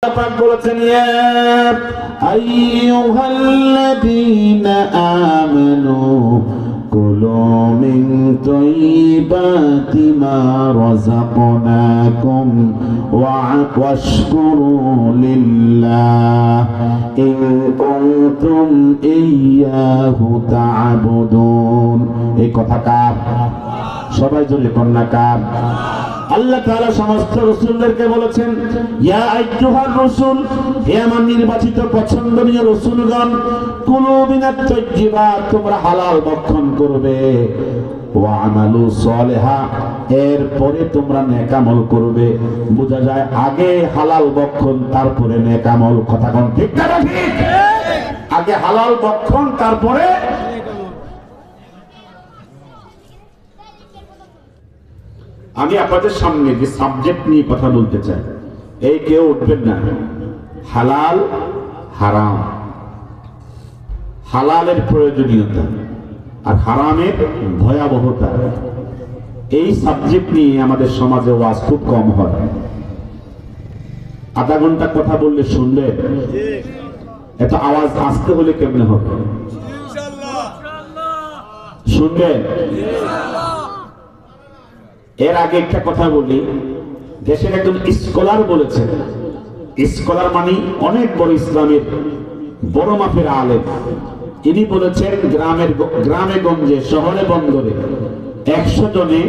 পাক বলেছেন ইয়া আইয়ুহাল্লাযীনা আমানু কুলু মিন তাইয়্যিবাতি মা রাযাকনাকুম ওয়াশকুরু লিল্লাহ ইন কুনতুম ইয়্যাহু তা'বুদুন। এই কথা কার? সবাই জোরে কন্যা কার? আল্লাহ তাআলা সমস্ত রাসূলদেরকে বলেছেন ইয়া আইয়ুহার রাসূল, হে আমার নির্বাচিত পছন্দনীয় রাসূলগণ, কুলু মিনাত তাইয়্যিবাত, তোমরা হালাল ভক্ষণ করবে, ওয়া আমালু সালিহা, এরপরে তোমরা নেক আমল করবে। বোঝা যায় আগে হালাল ভক্ষণ তারপরে নেক আমল। কথা কোন ঠিক না ঠিক? আগে হালাল ভক্ষণ তারপরে। আমি আপনাদের সামনে যে সাবজেক্ট নিয়ে কথা বলতে চাই, এই কেউ উঠবেন না। হালাল হারাম, হালালের প্রয়োজনীয়তা আর হারামের ভয়াবহতা, এই সাবজেক্ট নিয়ে আমাদের সমাজে ওয়াজ খুব কম হয়। আধা ঘন্টা কথা বললে শুনলে, এত আওয়াজ আসতে হলে কেমনে হবে? শুনবেন? এর আগে একটা কথা বলি, দেশের একজন স্কলার বলেছেন, স্কলার মানে অনেক বড় ইসলামের বড় মাপের আলেম, তিনি বলেছেন গ্রামে গঞ্জে শহরে বন্দরে 100 জনে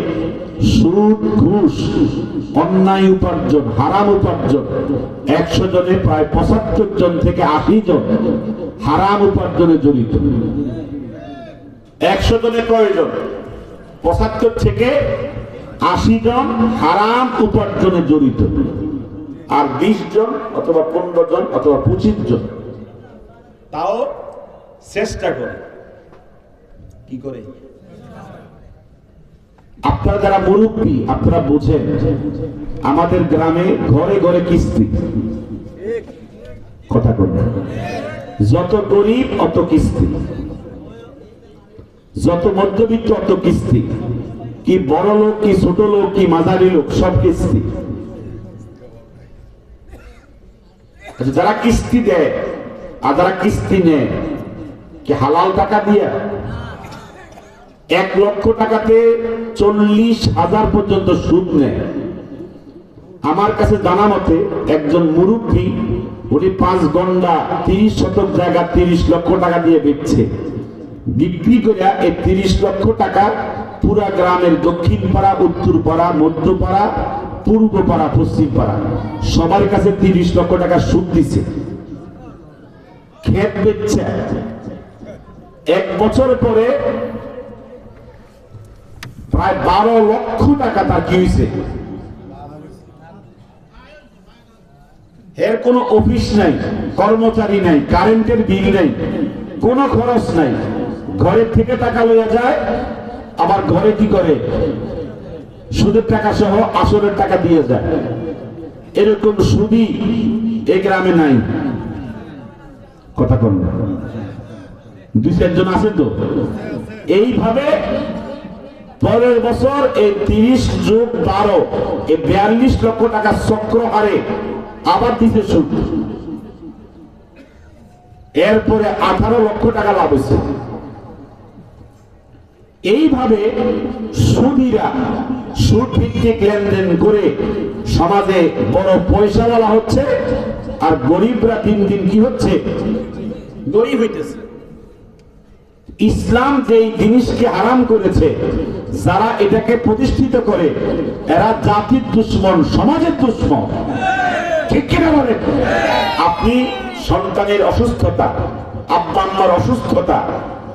সুদ ঘুষ অন্যায় উপার্জন হারাম উপার্জন, 100 জনে প্রায় 75 জন থেকে 80 জন হারাম উপার্জনে জড়িত। 100 জনে কয়জন? 75 থেকে 80 জন হারাম উপার্জনে জড়িত, আর 20 জন অথবা 15 জন অথবা 25 জন তাও চেষ্টা করে। কি করে? আপনারা যারা মুরব্বী আপনারা বুঝেন, আমাদের গ্রামে ঘরে ঘরে কিস্তি। কথা বলবেন, যত গরিব অত কিস্তি, যত মধ্যবিত্ত অত কিস্তি, কি বড় লোক কি ছোট লোক কি মাঝারি লোক, সব কিস্তি। যারা কিস্তি দেয় আর যারা কিস্তি নেয়, কি হালাল টাকা দিয়া 1 লক্ষ টাকাতে 40,000 পর্যন্ত সুদ নেয়। আমার কাছে জানা মতে একজন মুরব্বী, উনি 5 গন্ডা 30 শতক জায়গা 30 লক্ষ টাকা দিয়ে বেচছে। বিক্রি করে এই 30 লক্ষ টাকা পুরা গ্রামের দক্ষিণ পাড়া, উত্তর পাড়া, মধ্য পাড়া, পূর্ব পাড়া, পশ্চিম পাড়া সবার কাছে 30 লক্ষ টাকা সুদ দিছে। ক্ষেত বেচছে। 1 বছর পরে প্রায় 12 লক্ষ টাকা তার কি হয়েছে? এর কোনো অফিস নাই, কর্মচারী নাই, কারেন্টের বিল নাই, কোনো খরচ নাই, ঘরের থেকে টাকা লইয়া যায়, আবার ঘরে কি করে? সুদের টাকা সহ আসরের টাকা দিয়ে যায়। এরকম সুদী এই গ্রামে নাই। কথা কন, 2-4 জন আছে তো। এইভাবে পরের বছর এই 30 যোগ 12 এই 42 লক্ষ টাকা চক্র হারে আবার দিতে সুদ। এরপরে 18 লক্ষ টাকা লাভ হয়েছে। এইভাবে সুদীরা সুদ ভিত্তিক লেনদেন করে সমাজে বড় পয়সাওয়ালা হচ্ছে, আর গরিবরা দিন দিন কি হচ্ছে? গরিব হইতেছে। ইসলাম যেই জিনিসকে হারাম করেছে, যারা এটাকে প্রতিষ্ঠিত করে, এরা জাতির দুশ্মন, সমাজের দুশ্মন। ঠিক কিনা বলেন? আপনি সন্তানের অসুস্থতা, আব্বা আম্মার অসুস্থতা,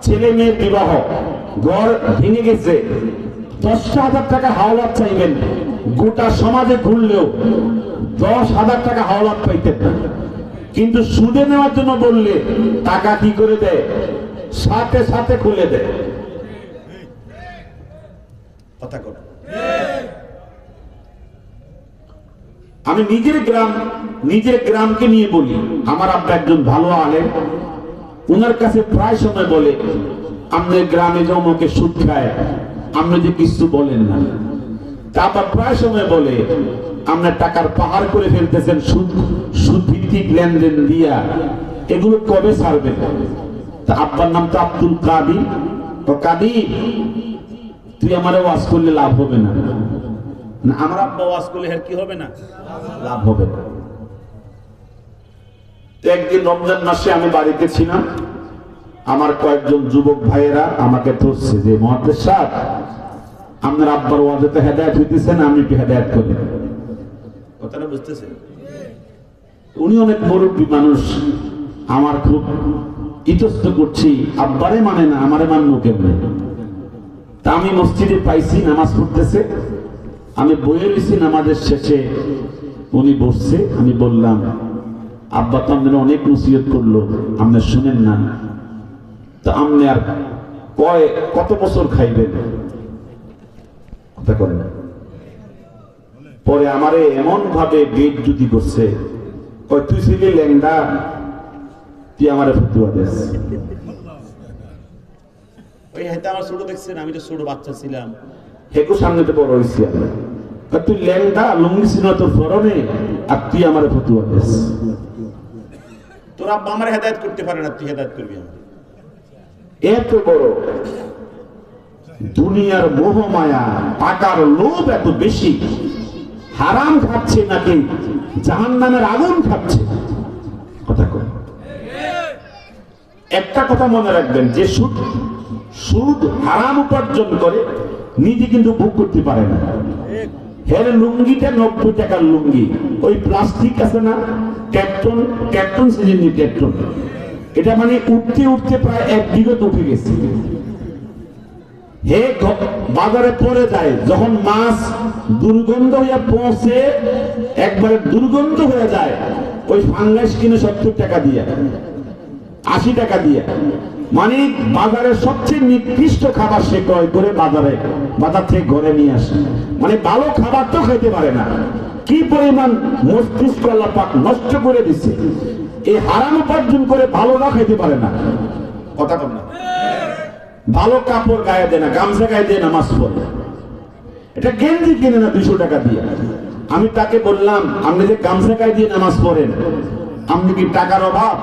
ছেলে মেয়ের বিবাহ, ঘর ভেঙে গেছে, 10,000 টাকা হাওলাত চাইবেন, গোটা সমাজে ঘুরলেও 10,000 টাকা হাওলাত পাইতেন না। কিন্তু সুদে নেওয়ার জন্য বললে টাকা কি করে দেয়? সাথে সাথে খুলে দেয়। কথা কর। আমি নিজের গ্রামকে নিয়ে বলি। আমার আব্বা একজন ভালো আলেম, উনার কাছে প্রায় সময় বলে, আমাদের গ্রামে জমকে সুদ খায়, আপনি যে কিছু বলেন না। তারপর প্রায় সময় বলে, আপনার টাকার পাহাড় করে ফেলতেছেন সুদ লেনদেন দিয়া এগুলো কবে ছাড়বে? তা আব্বার নাম তো আব্দুল কাদির। তো কাদির, তুই আমারে ওয়াজ করলে লাভ হবে না। না, আমার আব্বা ওয়াজ করলে এর কি হবে না? লাভ হবে না। একদিন রমজান মাসে আমি বাড়িতে ছিলাম, আমার কয়েকজন যুবক ভাইয়েরা আমাকে ধরছে যে মুহাদ্দিস সাহেব, আপনার আব্বার ওয়াজে তো হেদায়েত হইতেছে না, আমি কি হেদায়েত করি? কথাটা বুঝতেছেন? উনি অনেক মুরব্বী মানুষ, আমার খুব ইতস্ত করছি, আব্বারে মানে না, আমারে মানবো কেমনে? তা আমি মসজিদে পাইছি, নামাজ পড়তেছে, আমি বইয়ে রয়েছি, নামাজের শেষে উনি বসছে। আমি বললাম, আব্বা তো আমাদের অনেক নসিহত করলো, আপনি শুনেন না? তো আপনি আর কত বছর খাইবেন? কথা করেন। পরে আমারে এমন ভাবে বেইজ্জতি করছে, কয় তুই ছিলি ল্যাংড়া, তুই আমারে ফতুয়া দেস। ওই হয়তো আমার ছোট দেখছেন, আমি তো ছোট বাচ্চা ছিলাম, হেকু সামনে তো বড় হয়েছি আমরা। তুই ল্যাংড়া, লুঙ্গি ছিল তোর ফরনে, আর তুই আমারে ফতুয়া দেস। তোর আব্বা আমার হেদায়েত করতে পারে না, তুই হেদায়েত করবি আমার? এত বড় দুনিয়ার মোহ মায়া, টাকার লোভ এত বেশি, হারাম খাচ্ছে নাকি জাহান্নামের আগুন খাচ্ছে? কথা কর। একটা কথা মনে রাখবেন, যে সুদ হারাম উপার্জন করে নিজে কিন্তু ভোগ করতে পারে না। হের লুঙ্গিটা 90 টাকার লুঙ্গি, ওই প্লাস্টিক আছে না, ক্যাপ্টন সিজনি ক্যাপ্টন, এটা মানে উঠতে উঠতে প্রায় 1 বিঘত উঠে গেছে। হে বাজারে পড়ে যায়, যখন মাছ দুর্গন্ধ হয়ে পৌঁছে, একবারে দুর্গন্ধ হয়ে যায়, ওই ফাঙ্গাস কিনে 70 টাকা দিয়ে, 80 টাকা দিয়ে, মানে বাজারের সবচেয়ে নিকৃষ্ট খাবার সে ক্রয় করে বাজার থেকে ঘরে নিয়ে আসে। মানে ভালো খাবার তো খাইতে পারে না। কি পরিমাণ মস্তিষ্ক আল্লাহ পাক নষ্ট করে দিচ্ছে। এই হারাম উপার্জন করে ভালো না খাইতে পারে না। কথা কম না। ভালো কাপড় গায়ে দেয় না, গামছা গায়ে দিয়ে নামাজ পড়ে, এটা গেঞ্জি কিনে না 200 টাকা দিয়ে। আমি তাকে বললাম, আপনি যে গামছা গায়ে দিয়ে নামাজ পড়েন, আপনি কি টাকার অভাব?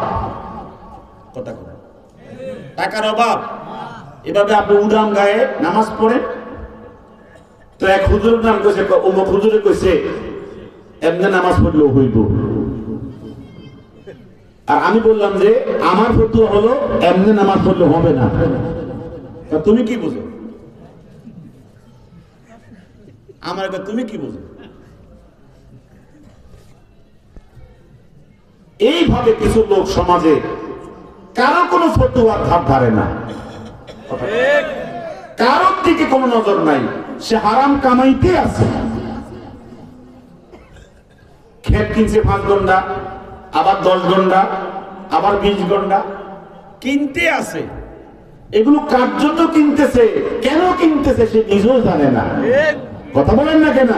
কথা কম। টাকার অভাব? এভাবে আপনি উদাম গায়ে নামাজ পড়েন? তো এক হুজুরের নাম কইছে, অমুক হুজুরে কইছে এমনি নামাজ পড়লেও হইব। আর আমি বললাম যে আমার ফতোয়া হলো এমনি নামাজ পড়লে হবে না। তুমি কি বুঝো? আমার তুমি কি বুঝো? এইভাবে কিছু লোক সমাজে কারো কোনো ফতোয়ার ধার ধারে না, কারোর দিকে কোনো নজর নাই, সে হারাম কামাইতে আছে। ক্ষেত কিনছে 5 ঘন্টা, আবার 10 ঘন্টা, আবার 20 ঘন্টা কিনতে আছে। এগুলো কার জন্য কিনতেছে, কেন কিনতেছে সে নিজেও জানে না। কথা বলেন না কেন?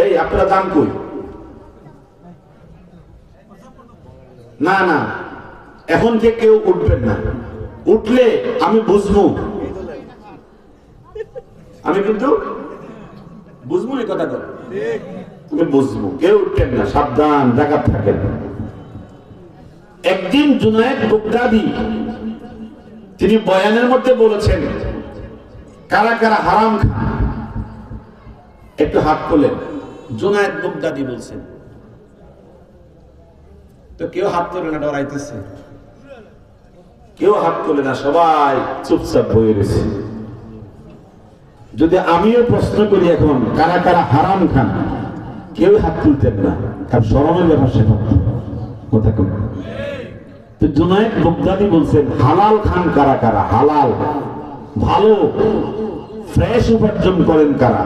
এই আপনারা দাম কই? না না, এখন থেকে কেউ উঠবেন না। উঠলে আমি বুঝবো, আমি কিন্তু বুঝবো না। কথা কর, তুমি বুঝবো। কেউ উঠবেন না, সাবধান, জায়গা থাকেন। একদিন জুনায়েদ বাগদাদি তিনি বয়ানের মধ্যে বলেছেন, কারা কারা হারাম খান একটু হাত তোলেন। জুনায়েদ বাগদাদি বলছেন। তো কেউ হাত তোলে না, ডরাইতেছে। কেউ হাত তোলে না, সবাই চুপচাপ বয়ে রয়েছে। যদি আমিও প্রশ্ন করি এখন কারা কারা হারাম খান, কেউ হাত তুলতেন না, কারণ শরমের ব্যাপার সেটা। কথা কম। তো জুনায়েদ বাগদাদি বলছেন, হালাল খান কারা কারা, হালাল ভালো ফ্রেশ উপার্জন করেন কারা?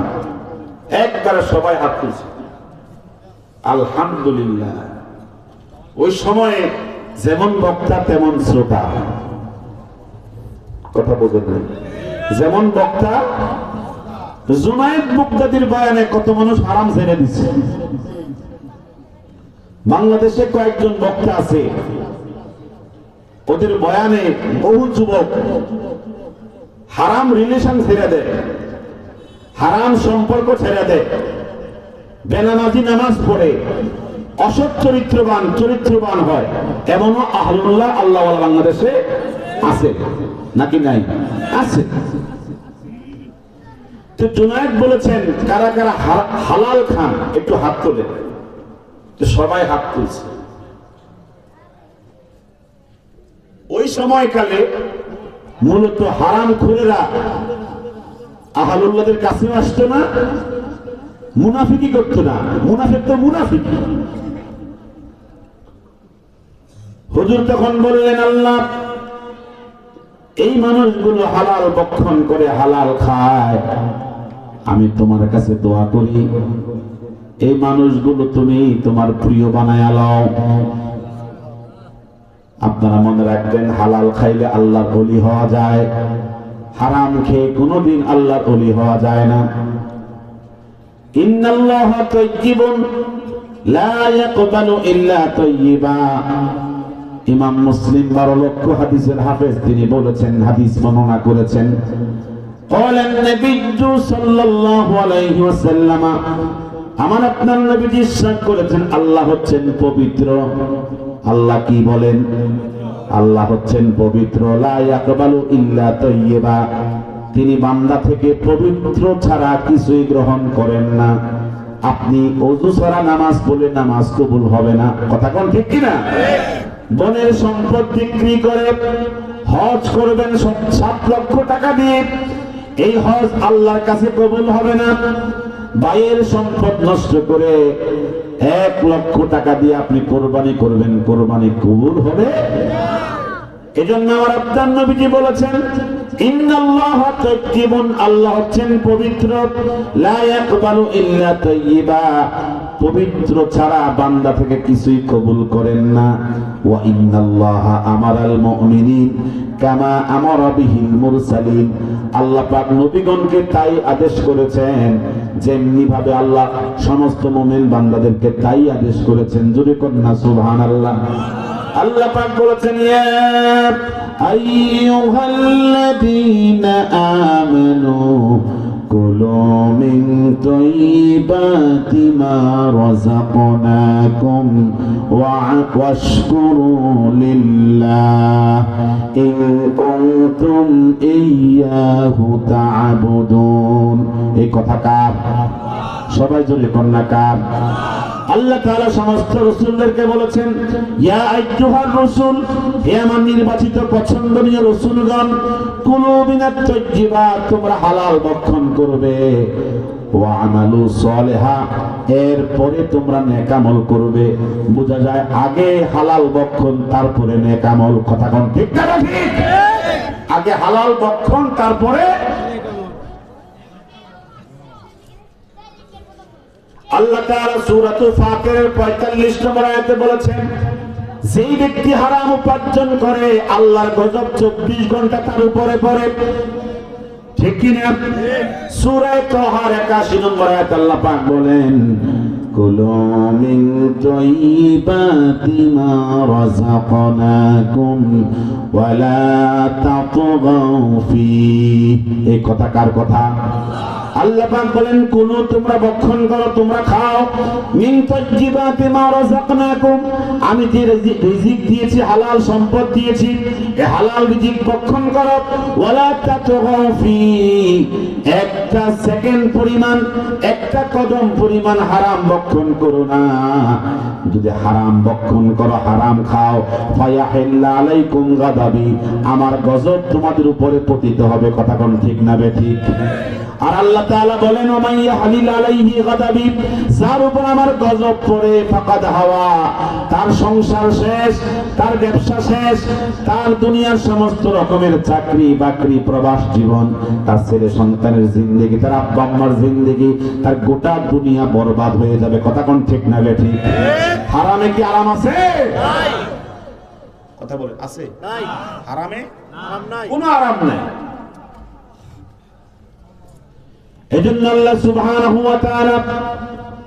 একবারে সবাই হাত তুলছে। আলহামদুলিল্লাহ। ওই সময়ে যেমন বক্তা তেমন শ্রোতা। কথা বোঝেন না? যেমন বক্তা, জুনায়েদ বাগদাদির বয়ানে কত মানুষ হারাম ছেড়ে দিচ্ছে। বাংলাদেশে কয়েকজন বক্তা আছে, ওদের বয়ানে বহু যুবক হারাম রিলেশন ছেড়ে দেয়, হারাম সম্পর্ক ছেড়ে দেয়। বেনামাজি নামাজ পড়ে অসৎ চরিত্রবান হয়, এমনও আহলুল্লাহ আল্লাহওয়ালা বাংলাদেশে আছে নাকি নাই? আছে। তো জুনায়েদ বলেছেন কারা কারা হালাল খান একটু হাত তোলে। তো সবাই হাত তুলছে। ওই সময়কালে মূলত হারাম খুরেরা আহলুল্লাহদের কাছে আসতো না, মুনাফিকি করতো না। মুনাফিক তো মুনাফিকি। হুজুর তখন বললেন, আল্লাহ, এই মানুষগুলো হালাল ভক্ষণ করে হালাল খায়, আমি তোমার কাছে দোয়া করি এই মানুষগুলো তুমি তোমার প্রিয় বানায় লও। আপনারা মনে রাখবেন, হালাল খাইলে আল্লাহর ওলি হওয়া যায়, হারাম খেয়ে কোনোদিন আল্লাহর ওলি হওয়া যায় না। ইন্নাল্লাহা তাইয়্যিবুন লা ইয়াকবালু ইল্লা তাইয়্যিবা। ইমাম মুসলিম 12 লক্ষ হাদিসের হাফেজ, তিনি বলেছেন, হাদিস বর্ণনা করেছেন, قال النبي صلى الله عليه وسلم, আমার আপনার নবীজি ইরশাদ করেছেন, আল্লাহ হচ্ছেন পবিত্র। আল্লাহ কি বলেন? আল্লাহ হচ্ছেন পবিত্র। লা ইয়াকবালু ইল্লা তাইয়্যিবা, তিনি বান্দা থেকে পবিত্র ছাড়া কিছুই গ্রহণ করেন না। আপনি ওযু ছাড়া নামাজ পড়লে নামাজ কবুল হবে না। কথা কোন ঠিক কিনা? বনের সম্পদ বিক্রি করে হজ করবেন 7 লক্ষ টাকা দিয়ে, এই হজ আল্লাহর কাছে কবুল হবে না। ভাইয়ের সম্পদ নষ্ট করে 1 লক্ষ টাকা দিয়ে আপনি কোরবানি করবেন, কোরবানি কবুল হবে? এজন্য আমার আপনার নবীজি বলেছেন, ইন্নাল্লাহা তাইয়্যিবুন, আল্লাহ হচ্ছেন পবিত্র, লা ইয়াকবালু ইল্লা তাইয়্যিবা, পবিত্র ছাড়া বান্দা থেকে কিছুই কবুল করেন না। ওয়া ইন্নাল্লাহা আমারাল মুমিনিন কামা আমারা বিহিল মুরসালিন, আল্লাহ পাক নবীগণকে তাই আদেশ করেছেন যেমনি ভাবে আল্লাহ সমস্ত মুমিন বান্দাদেরকে তাই আদেশ করেছেন। জোরে কন্যা সুবহানাল্লাহ। আল্লাহ পাক বলেছেন, ইয়া আইয়ুহাল্লাযীনা আমানু কুলু মিন তাইয়্যিবাতি মা রাযাকনাকুম ওয়াশকুরু লিল্লাহ ইন কুনতুম ইয়্যাহু তা'বুদুন। এই কথা কার? সবাই জোরে কন্যা কার? আল্লাহ তাআলা সমস্ত রাসূলদেরকে বলেছেন, ইয়া আইয়ুহার রাসূল, হে আমার নির্বাচিত পছন্দনীয় রাসূলগণ, কুলু মিনাত তাইয়্যিবাত, তোমরা হালাল ভক্ষণ করবে, ওয়া আমালু সালিহা, এরপরে তোমরা নেক আমল করবে। বোঝা যায় আগে হালাল ভক্ষণ তারপরে নেক আমল। কথা কোন ঠিক না ঠিক? আগে হালাল ভক্ষণ তারপরে। আল্লাহ তাআলা সূরাতুল ফাতিরের 45 নম্বর আয়াতে বলেছেন, যেই ব্যক্তি হারাম উপার্জন করে আল্লাহর গজব 24 ঘন্টা তার উপরে পড়ে। ঠিক কি না? সূরা তাহার 81 নম্বর আয়াতে আল্লাহ পাক বলেন, কুলু মিন তাইয়্যিবাতি মা রাযাকনাকুম ওয়া লা তাতগাউ ফি। এই কথা কার কথা? আল্লাহ পাক বলেন, কুলু, তোমরা ভক্ষণ করো, তোমরা খাও, মিন তাইয়্যিবাতি মা রাযাকনাকুম, আমি যে রিজিক দিয়েছি, হালাল সম্পদ দিয়েছি, এই হালাল রিজিক ভক্ষণ করো, ওয়া লা তাতগাউ ফি, একটা সেকেন্ড পরিমাণ, একটা কদম পরিমাণ হারাম ভক্ষণ করো না। যদি হারাম ভক্ষণ করো, হারাম খাও, ফায়াহিল্লা আলাইকুম গাদাবি, আমার গজব তোমাদের উপরে পতিত হবে। কথা কোন ঠিক না বেঠিক? আর আল্লাহ তাআলা বলেন, ওমাইয়া হালিল আলাইহি গাদাবি, যার উপর আমার গজব পড়ে, ফাকাদ হাওয়া, তার সংসার শেষ, তার ব্যবসা শেষ, তার দুনিয়ার সমস্ত রকমের চাকরি বাকরি, প্রবাস জীবন, তার ছেলে সন্তানের জিন্দেগি, তার আব্বা আম্মার জিন্দেগি, তার গোটা দুনিয়া বরবাদ হয়ে যাবে। কথা কোন ঠিক না বেঠিক? হারামে কি আরাম আছে? নাই। কথা বলে আছে? নাই। হারামে আরাম নাই, কোনো আরাম নাই। এজন্য আল্লাহ সুবহানাহু ওয়া তাআলা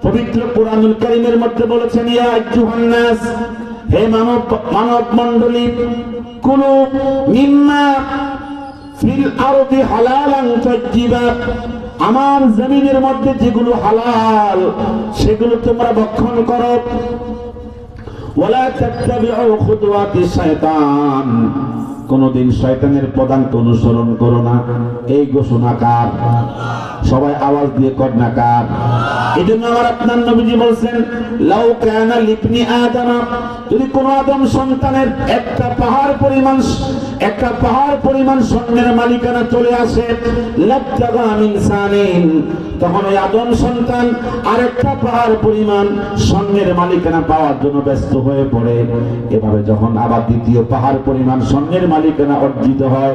পবিত্র কুরআনুল কারীমের মধ্যে বলেছেন, ইয়া আইয়ুহান নাস, হে মানব মণ্ডলী, কুলু মিম্মা ফিল আরদি হালালান তাইয়্যিবা, আমার জমিনের মধ্যে যেগুলো হালাল সেগুলো তোমরা ভক্ষণ করো। ওয়ালা তাত্তাবিউ খুতুওয়াতিশ শায়তান, কোনদিন শয়তানের পদাঙ্ক অনুসরণ করো না। এই ঘোষণা কার? সবাই আওয়াজ দিয়ে কর না কার? এই জন্য আমার আপনার নবীজি বলছেন, লাউ কানা লিবনি আদম, যদি কোন আদম সন্তানের একটা পাহাড় পরিমাণ স্বর্ণের মালিকানা চলে আসে, লাবতাগা মিন সানিন, তখন ওই আদম সন্তান আরেকটা পাহাড় পরিমাণ স্বর্ণের মালিকানা পাওয়ার জন্য ব্যস্ত হয়ে পড়ে। এভাবে যখন আবার দ্বিতীয় পাহাড় পরিমাণ স্বর্ণের মালিকানা অর্জিত হয়,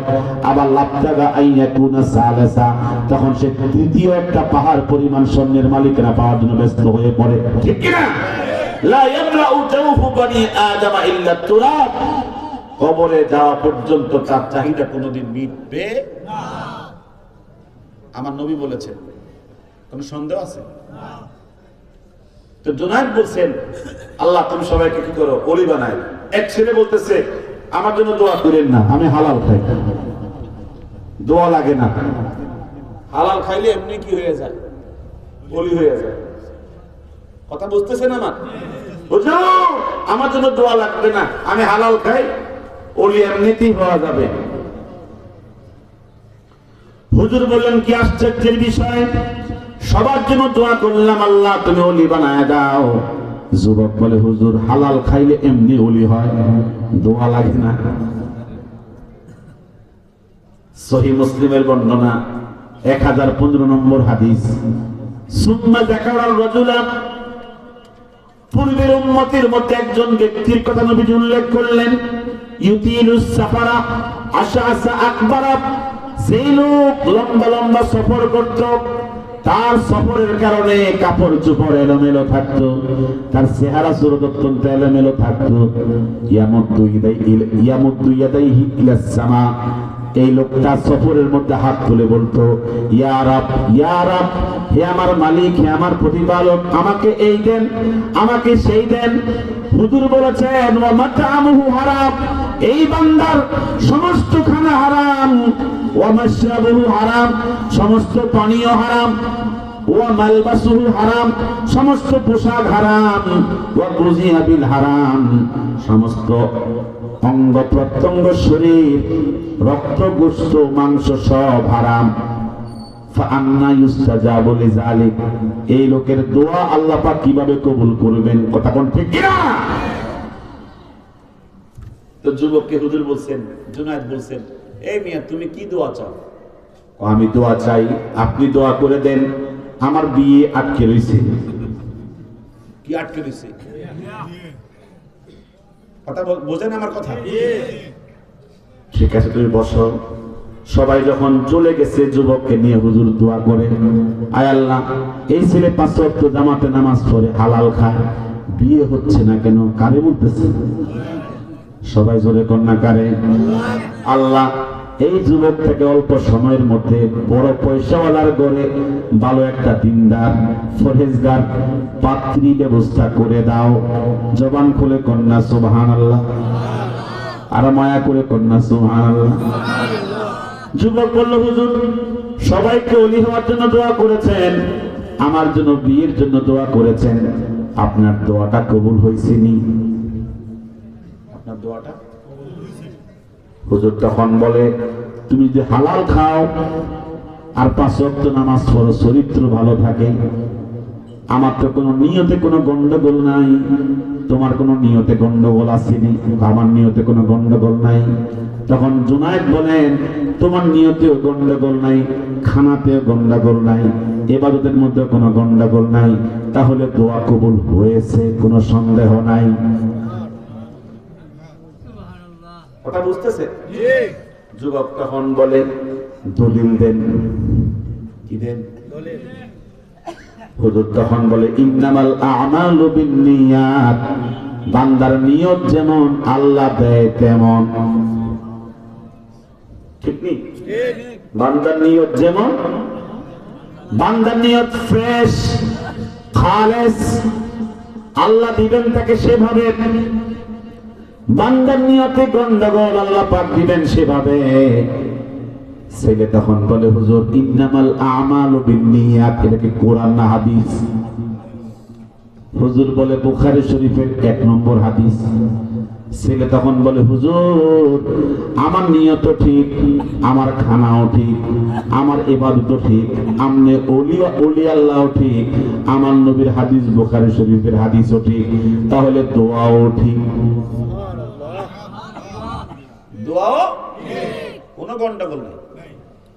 আবার লাবতাগা আইয়াকুনা সালাসা, তখন সে তৃতীয় একটা পাহাড় পরিমাণ স্বর্ণের মালিকানা পাওয়ার জন্য ব্যস্ত হয়ে পড়ে। ঠিক কি না? লা ইয়ামলাউ জাওফু বনি আদম ইল্লা তুরাব, কবরে যাওয়া পর্যন্ত তার চাহিদা কোনোদিন মিটবে না। আমার নবী বলেছেন, কোন সন্দেহ আছে? তো জুনায়েদ বলছেন, আল্লাহ তুমি সবাইকে কি করো? ওলি বানায়। এক ছেলে বলতেছে, আমার জন্য দোয়া করেন না, আমি হালাল খাই, দোয়া লাগে না। হালাল খাইলে এমনি কি হয়ে যায়? ওলি হয়ে যায়। কথা বুঝতেছেন আমার? হুজুর আমার জন্য দোয়া লাগবে না, আমি হালাল খাই, ওলি এমনিতেই হওয়া যাবে। হুজুর বললেন, কি আশ্চর্যের বিষয়, সবার জন্য দোয়া করলাম, আল্লাহ তুমি ওলি বানায় দাও। যুবক বলে, হুজুর হালাল খাইলে এমনি ওলি হয়, দোয়া লাগে না। সহিহ মুসলিমের বর্ণনা 1015 নম্বর হাদিস। সুম্মা যাকারাল রাজুলা, পূর্বের উম্মতের মধ্যে একজন ব্যক্তির কথা নবীজি উল্লেখ করলেন, ইউতিলুস সাফারা আশআসা আকবারা, সেই লোক লম্বা লম্বা সফর করত, তার সফরের কারণে কাপড় চোপড় এলোমেলো থাকতো, তার চেহারা সুরত অত্যন্ত এলোমেলো থাকতো। ইয়ামুদ্দু ইয়াদাইহি ইলাস সামা, এই লোকটা সফরের মধ্যে হাত তুলে বলতো, ইয়া রাব, ইয়া রাব, হে আমার মালিক, হে আমার প্রতিপালক, আমাকে এই দেন, আমাকে সেই দেন। হুজুর বলেছেন, ওয়া মাতআমুহু হারাম, এই বান্দার সমস্ত খানা হারাম, ওয়া মাশরাবুহু হারাম, সমস্ত পানীয় হারাম, ওয়া মালবাসুহু হারাম, সমস্ত পোশাক হারাম, ওয়া গুযিয়া বিল হারাম, সমস্ত অঙ্গ প্রত্যঙ্গ, শরীর, রক্ত, গোশত, মাংস সব হারাম। ফাআন্না ইউস্তাজাবু লিযালিক, এই লোকের দোয়া আল্লাহ পাক কিভাবে কবুল করবেন? কথা কোন ঠিক কি না? তো যুবককে হুজুর বলছেন, জুনায়েদ বলছেন, এই মিয়া তুমি কি দোয়া চাও? আমি দোয়া চাই আপনি দোয়া করে দেন, আমার বিয়ে আটকে রইছে। কি আটকে রইছে? কথা বোঝেন আমার কথা? ঠিক আছে তুমি বসো। সবাই যখন চলে গেছে, যুবককে নিয়ে হুজুর দোয়া করে, আয় আল্লাহ, এই ছেলে 5 ওয়াক্ত জামাতে নামাজ পড়ে, হালাল খায়, বিয়ে হচ্ছে না কেন? কারে বলতেছে? সবাই জোরে কন্যা কারে? আল্লাহ, এই যুবকটাকে অল্প সময়ের মধ্যে বড় পয়সাওয়ালার ঘরে ভালো একটা দিনদার ফরহেজগার পাত্রী ব্যবস্থা করে দাও। জবান খুলে কন্যা সুবহানাল্লাহ, আর মায়া করে কন্যা সুবহানাল্লাহ। যুবক বলল, হুজুর সবাইকে ওলি হওয়ার জন্য দোয়া করেছেন, আমার জন্য বিয়ের জন্য দোয়া করেছেন, আপনার দোয়াটা কবুল হয়েছে নি? আপনার দোয়াটা? হুজুর তখন বলে, তুমি যদি হালাল খাও আর 5 ওয়াক্ত নামাজ পড়ো, চরিত্র ভালো থাকে, আমার তো কোনো নিয়তে কোনো গন্ডগোল নাই, তোমার কোনো নিয়তে গন্ডগোল আসেনি, আমার নিয়তে কোনো গন্ডগোল নাই। তখন জুনায়েদ বলেন, তোমার নিয়তেও গন্ডগোল নাই, খানাতেও গন্ডগোল নাই, ইবাদতের মধ্যে কোনো গন্ডগোল নাই, তাহলে দোয়া কবুল হয়েছে, কোনো সন্দেহ নাই। কথা বুঝতেছে? যুবক তখন বলে, দলিল দেন। কি দেন? হুজুর তখন বলে, ইন্নামাল আমালু বিন্নিয়াত, বান্দার নিয়ত যেমন আল্লাহ দেয় তেমন। ঠিক নেই? বান্দার নিয়ত যেমন, বান্দার নিয়ত ফ্রেশ খালেস, আল্লাহ দিবেন তাকে সেভাবে। বান্দার নিয়তে গন্ডগোল, আল্লাহ পাক দিবেন সেভাবে। ছেলে তখন বলে, হুজুর ইন্নামাল আমালু বিন্নিয়াত, এটা কি কোরআন না হাদিস? হুজুর বলে বুখারী শরীফের 1 নম্বর হাদিস। ছেলে তখন বলে হুজুর আমার নিয়ত ঠিক, আমার খানাও ঠিক, আমার ইবাদতও ঠিক, আমনে ওলি আল্লাহ ঠিক, আমার নবীর হাদিস বুখারী শরীফের হাদিসও ঠিক, তাহলে দোয়াও ঠিক। দোয়াও কোনো গন্ডগোল নেই,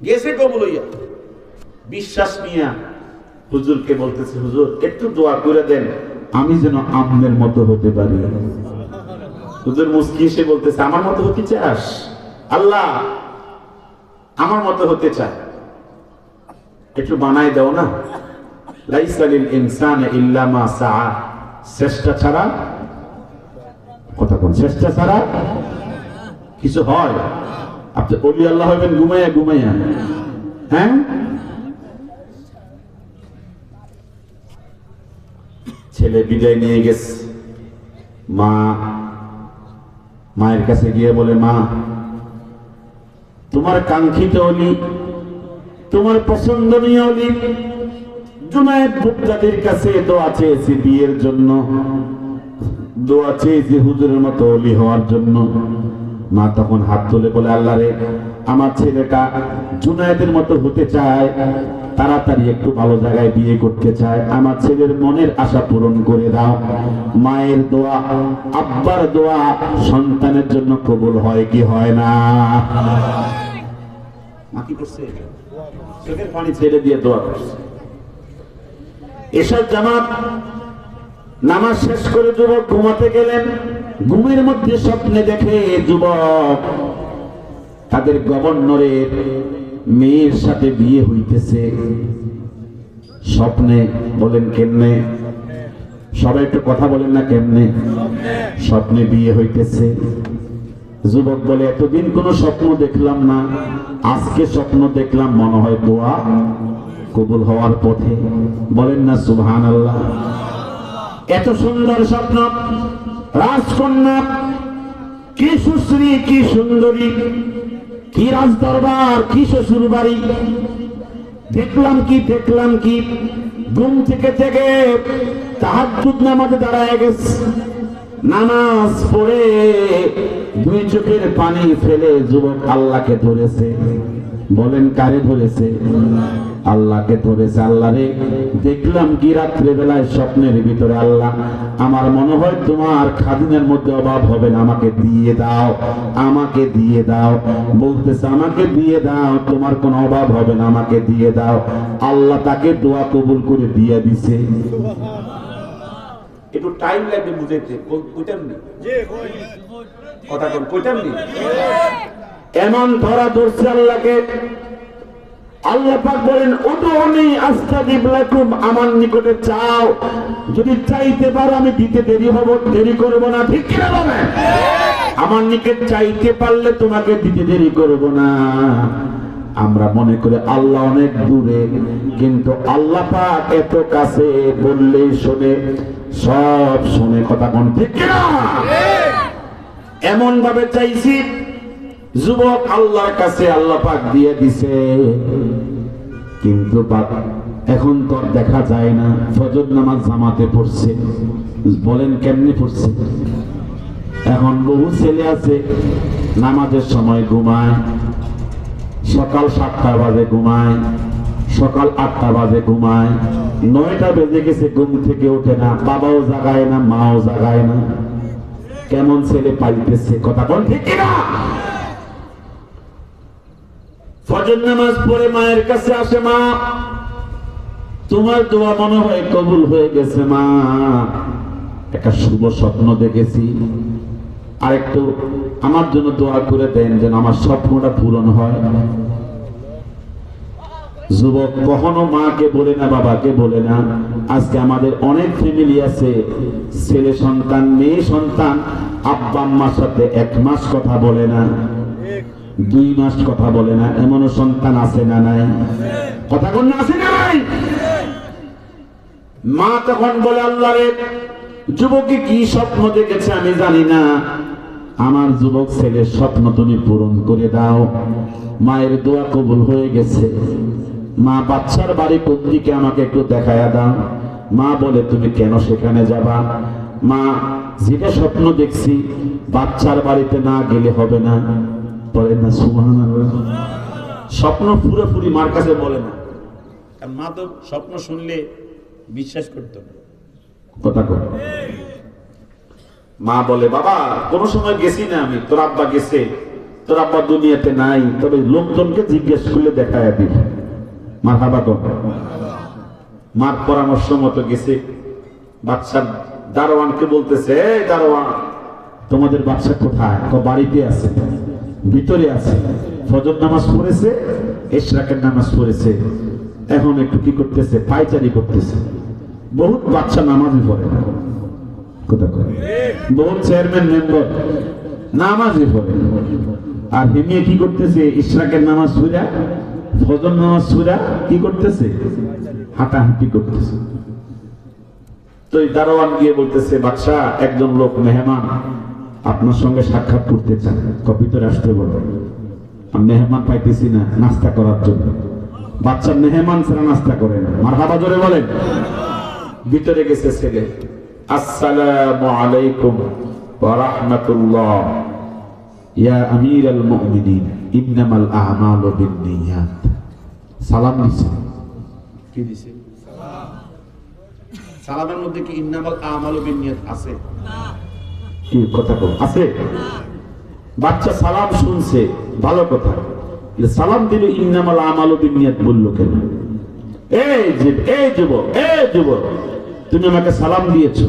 গেছে কবুল হইয়া। বিশ্বাস নিয়ে হুজুরকে বলতেছে হুজুর একটু দোয়া করে দেন আমি যেন আমনের মতো হতে পারি। হুজুর মুস্কি এসে বলতেছে আমার মতো হতে চাস? আল্লাহ আমার মতো হতে চায়, একটু বানাই দাও না। লাইসা লিল ইনসানি ইল্লা মা সাআ, চেষ্টা ছাড়া কথা কোন চেষ্টা ছাড়া কিছু হয়? আপনি ওলি আল্লাহ হবেন ঘুমাইয়া ঘুমাইয়া? হ্যাঁ, ছেলে বিদায় নিয়ে গেছে। মায়ের কাছে গিয়ে বলে মা তোমার কাঙ্ক্ষিত অলি, তোমার পছন্দনীয় অলি জুনায়েদ বুগদাদির কাছে দোয়া চেয়েছি বিয়ের জন্য, দোয়া চেয়েছি হুজুরের মতো অলি হওয়ার জন্য। মা তখন হাত তুলে বলে আল্লাহ রে আমার ছেলেটা জুনায়েদের মতো হতে চায়, তাড়াতাড়ি একটু ভালো জায়গায় বিয়ে করতে চায়, আমার ছেলের মনের আশা পূরণ করে দাও। মায়ের দোয়া আব্বার দোয়া সন্তানের জন্য কবুল হয় কি হয় না? মা কি করছে? চোখের পানি ছেড়ে দিয়ে দোয়া করছে। এসব জামাত নামাজ শেষ করে যুবক ঘুমাতে গেলেন। ঘুমের মধ্যে স্বপ্নে দেখে যুবক তাদের গভর্নরের মেয়ের সাথে বিয়ে হইতেছে। স্বপ্নে, বলেন কেমনে? সবাই একটু কথা বলেন না কেমনে? স্বপ্নে বিয়ে হইতেছে। যুবক বলে এতদিন কোনো স্বপ্ন দেখলাম না, আজকে স্বপ্ন দেখলাম, মনে হয় দোয়া কবুল হওয়ার পথে। বলেন না সুবহানাল্লাহ। এত সুন্দর স্বপ্ন, রাজকন্যা, কি সুশ্রী, কি সুন্দরী, কি রাজদরবার, কি শ্বশুর বাড়ি, দেখলাম কি ঘুম থেকে তাহাজ্জুদ নামাজে দাঁড়ায় গেছে। নামাজ পড়ে দুই চোখের পানি ফেলে যুবক আল্লাহকে ধরেছে। বলেন কারে ধরেছে? আল্লাহকে ধরেছে। আল্লাহ রে দেখলাম কি রাত্রে বেলায় স্বপ্নের ভিতরে আল্লাহ আমার মনে হয় তোমার খাদিনের মধ্যে অভাব হবে না, আমাকে দিয়ে দাও, আমাকে দিয়ে দাও। বলতেছে আমাকে দিয়ে দাও, তোমার কোনো অভাব হবে না, আমাকে দিয়ে দাও। আল্লাহ তাকে দোয়া কবুল করে দিয়ে দিছে। একটু টাইম লাগবে বুঝাইতে, কইতাম নি কথা কোন, কইতাম নি। এমন ধরা ধরছে আল্লাহকে। আল্লাহ পাক বলেন উদউনি আস্তাজিব লাকুম, আমার নিকটে চাও, যদি চাইতে পারো আমি দিতে দেরি করব না। ঠিক কি না বলেন? আমার নিকট চাইতে পারলে তোমাকে দিতে দেরি করব না। আমরা মনে করি আল্লাহ অনেক দূরে, কিন্তু আল্লাহ পাক এত কাছে, বললেই শোনে, সব শুনে। কথা কোন ঠিক কি না? এমন ভাবে চাইছি যুবক আল্লাহর কাছে আল্লাহ পাক দিয়ে দিছে, কিন্তু এখন তো দেখা যায় না। ফজর নামাজ জামাতে পড়ছে, বলেন কেমনে পড়ছে? এখন বহু ছেলে আছে নামাজের সময় ঘুমায়, সকাল 7টা বাজে ঘুমায়, সকাল 8টা বাজে ঘুমায়, 9টা বেজে গেছে ঘুম থেকে ওঠে না, বাবাও জাগায় না, মাও জাগায় না। কেমন ছেলে পাইতেছে? কথা বল ঠিক কিনা? ফজর নামাজ পড়ে মায়ের কাছে আসে, মা তোমার দোয়া মনে হয় কবুল হয়ে গেছে মা, একটা শুভ স্বপ্ন দেখেছি, আর একটু আমার জন্য দোয়া করে দেন যেন আমার স্বপ্নটা পূরণ হয়। যুবক কখনো মাকে বলে না, বাবাকে বলে না। আজকে আমাদের অনেক ফ্যামিলি আছে, ছেলে সন্তান, মেয়ে সন্তান আব্বা আম্মার সাথে 1 মাস কথা বলে না, 2 মাস কথা বলে না, এমনও সন্তান আছে না নাই? কথা কোন আছে না নাই? মা তখন বলে আল্লাহ রে যুবকে কি স্বপ্ন দেখেছে আমি জানি না, আমার যুবক ছেলের স্বপ্ন তুমি পূরণ করে দাও। মায়ের দোয়া কবুল হয়ে গেছে। মা বাচ্চার বাড়ি কোন দিকে আমাকে একটু দেখায়া দাও। মা বলে তুমি কেন সেখানে যাবা? মা, যেটা স্বপ্ন দেখছি বাচ্চার বাড়িতে না গেলে হবে না। বলে না সুবহানাল্লাহ। স্বপ্ন পুরোপুরি মার কাছে বলে না, কারণ মা তো স্বপ্ন শুনলে বিশ্বাস করতো না। কথা কর। মা বলে বাবা কোন সময় গেছি না আমি, তোর আব্বা গেছে, তোর আব্বা দুনিয়াতে নাই, তবে লোকজনকে জিজ্ঞেস করলে দেখায় দিবে। মারহাবা কর। মার পরামর্শ মতো গেছে। বাচ্চার দারোয়ানকে বলতেছে, এই দারোয়ান, তোমাদের বাচ্চা কোথায়? বাড়িতে আছে, ভিতরে আছে, ফজর নামাজ পড়েছে, ইশরাকের নামাজ পড়েছে, এখন একটু কি করতেছে? পায়চারি করতেছে। বহুত বাচ্চা নামাজই পড়ে না। কথা কয়। বহুত চেয়ারম্যান মেম্বার নামাজই পড়ে না। আর হেমিয়ে কি করতেছে? ইশরাকের নামাজ পড়া, ফজর নামাজ পড়া কি করতেছে? হাঁটাহাঁটি করতেছে। তো এই দারোয়ান গিয়ে বলতেছে, বাদশা একজন লোক মেহমান আপনার সঙ্গে সাক্ষাৎ করতে চান, ভিতরে আসতে বলো। আমি মেহমান পাইতেছি না নাস্তা করার জন্য। বাচ্চা মেহমান ছাড়া নাস্তা করে না। মারহাবা জোরে বলেন। ভিতরে গেছে ছেলে, আসসালামু আলাইকুম ওয়া রাহমাতুল্লাহ। ইয়া আমিরাল মুমিনিন ইন্নামাল আ'মালু বিন্নিয়াত। সালাম দিছে। কি দিছে? সালামের মধ্যে কি ইন্নামাল আমালু বিন্নিয়াত আছে? কি কথা কও? আছে। বাচ্চা সালাম শুনছে, ভালো কথা। সালাম দিল, ইন্নামাল আমালু বিন্নিয়াত বললো কেন? এই যুবক, তুমি আমাকে সালাম দিয়েছো,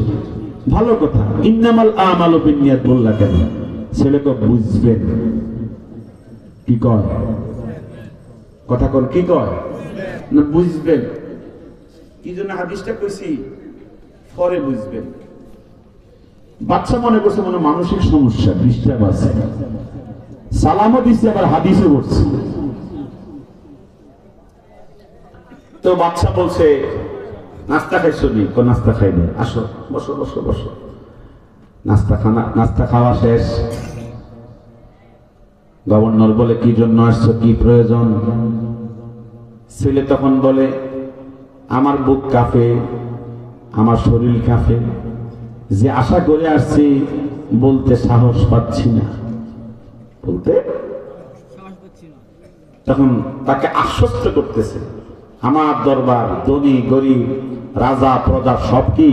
ভালো কথা, ইন্নামাল আমালু বিন্নিয়াত বললা কেন? ছেলেকে বুঝবেন। কি কয়? কথা কর। কি কয়? না বুঝবেন। কি জন্য হাদিসটা কইছি? পরে বুঝবেন। বাচ্চা মনে করছে মনে মানসিক সমস্যা, ডিস্টার্ব আছে। সালামও দিচ্ছে, আবার হাদিসও করছে। তো বাচ্চা বলছে, নাস্তা খাইছো নি? নাস্তা খাইনি। আসো, বসো বসো বসো। নাস্তা খাওয়া শেষ। গভর্নর বলে, কি জন্য আসছো, কি প্রয়োজন? ছেলে তখন বলে, আমার বুক কাঁপে, আমার শরীর কাঁপে, যে আশা করে আসছি বলতে সাহস পাচ্ছি না। বলতে তখন তাকে আশ্বস্ত করতেছে, আমার দরবার ধনী গরিব রাজা প্রজা সব কি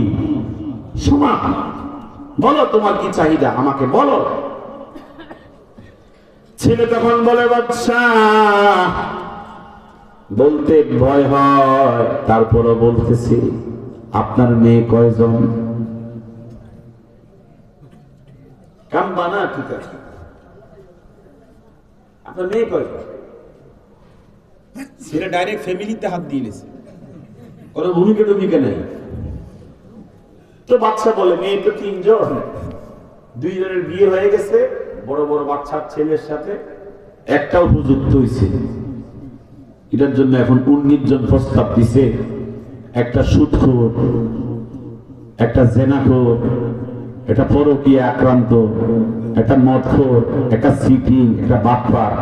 সমান, বলো তোমার কি চাহিদা, আমাকে বলো। ছেলে তখন বলে, বাদশা বলতে ভয় হয়, তারপরও বলতেছি। আপনার মেয়ে কয়জন? কাম্বা না, ঠিক আছে, আপনার মেয়ে কয়জন? ছেলে ডাইরেক্ট ফ্যামিলিতে হাত দিয়ে নিয়েছে, কোনো ভূমিকা টুমিকা নেই। তো বাচ্চা বলে, মেয়ে তো 3 জন, 2 জনের বিয়ে হয়ে গেছে, বড় বড় বাচ্চার ছেলের সাথে, একটাও উপযুক্ত হয়েছে। এটার জন্য এখন 19 জন প্রস্তাব দিছে। একটা সুদখোর, একটা জেনাখোর, একটা পরকীয়া আক্রান্ত, একটা মদখোর, একটা সিটিং, একটা বাটপার।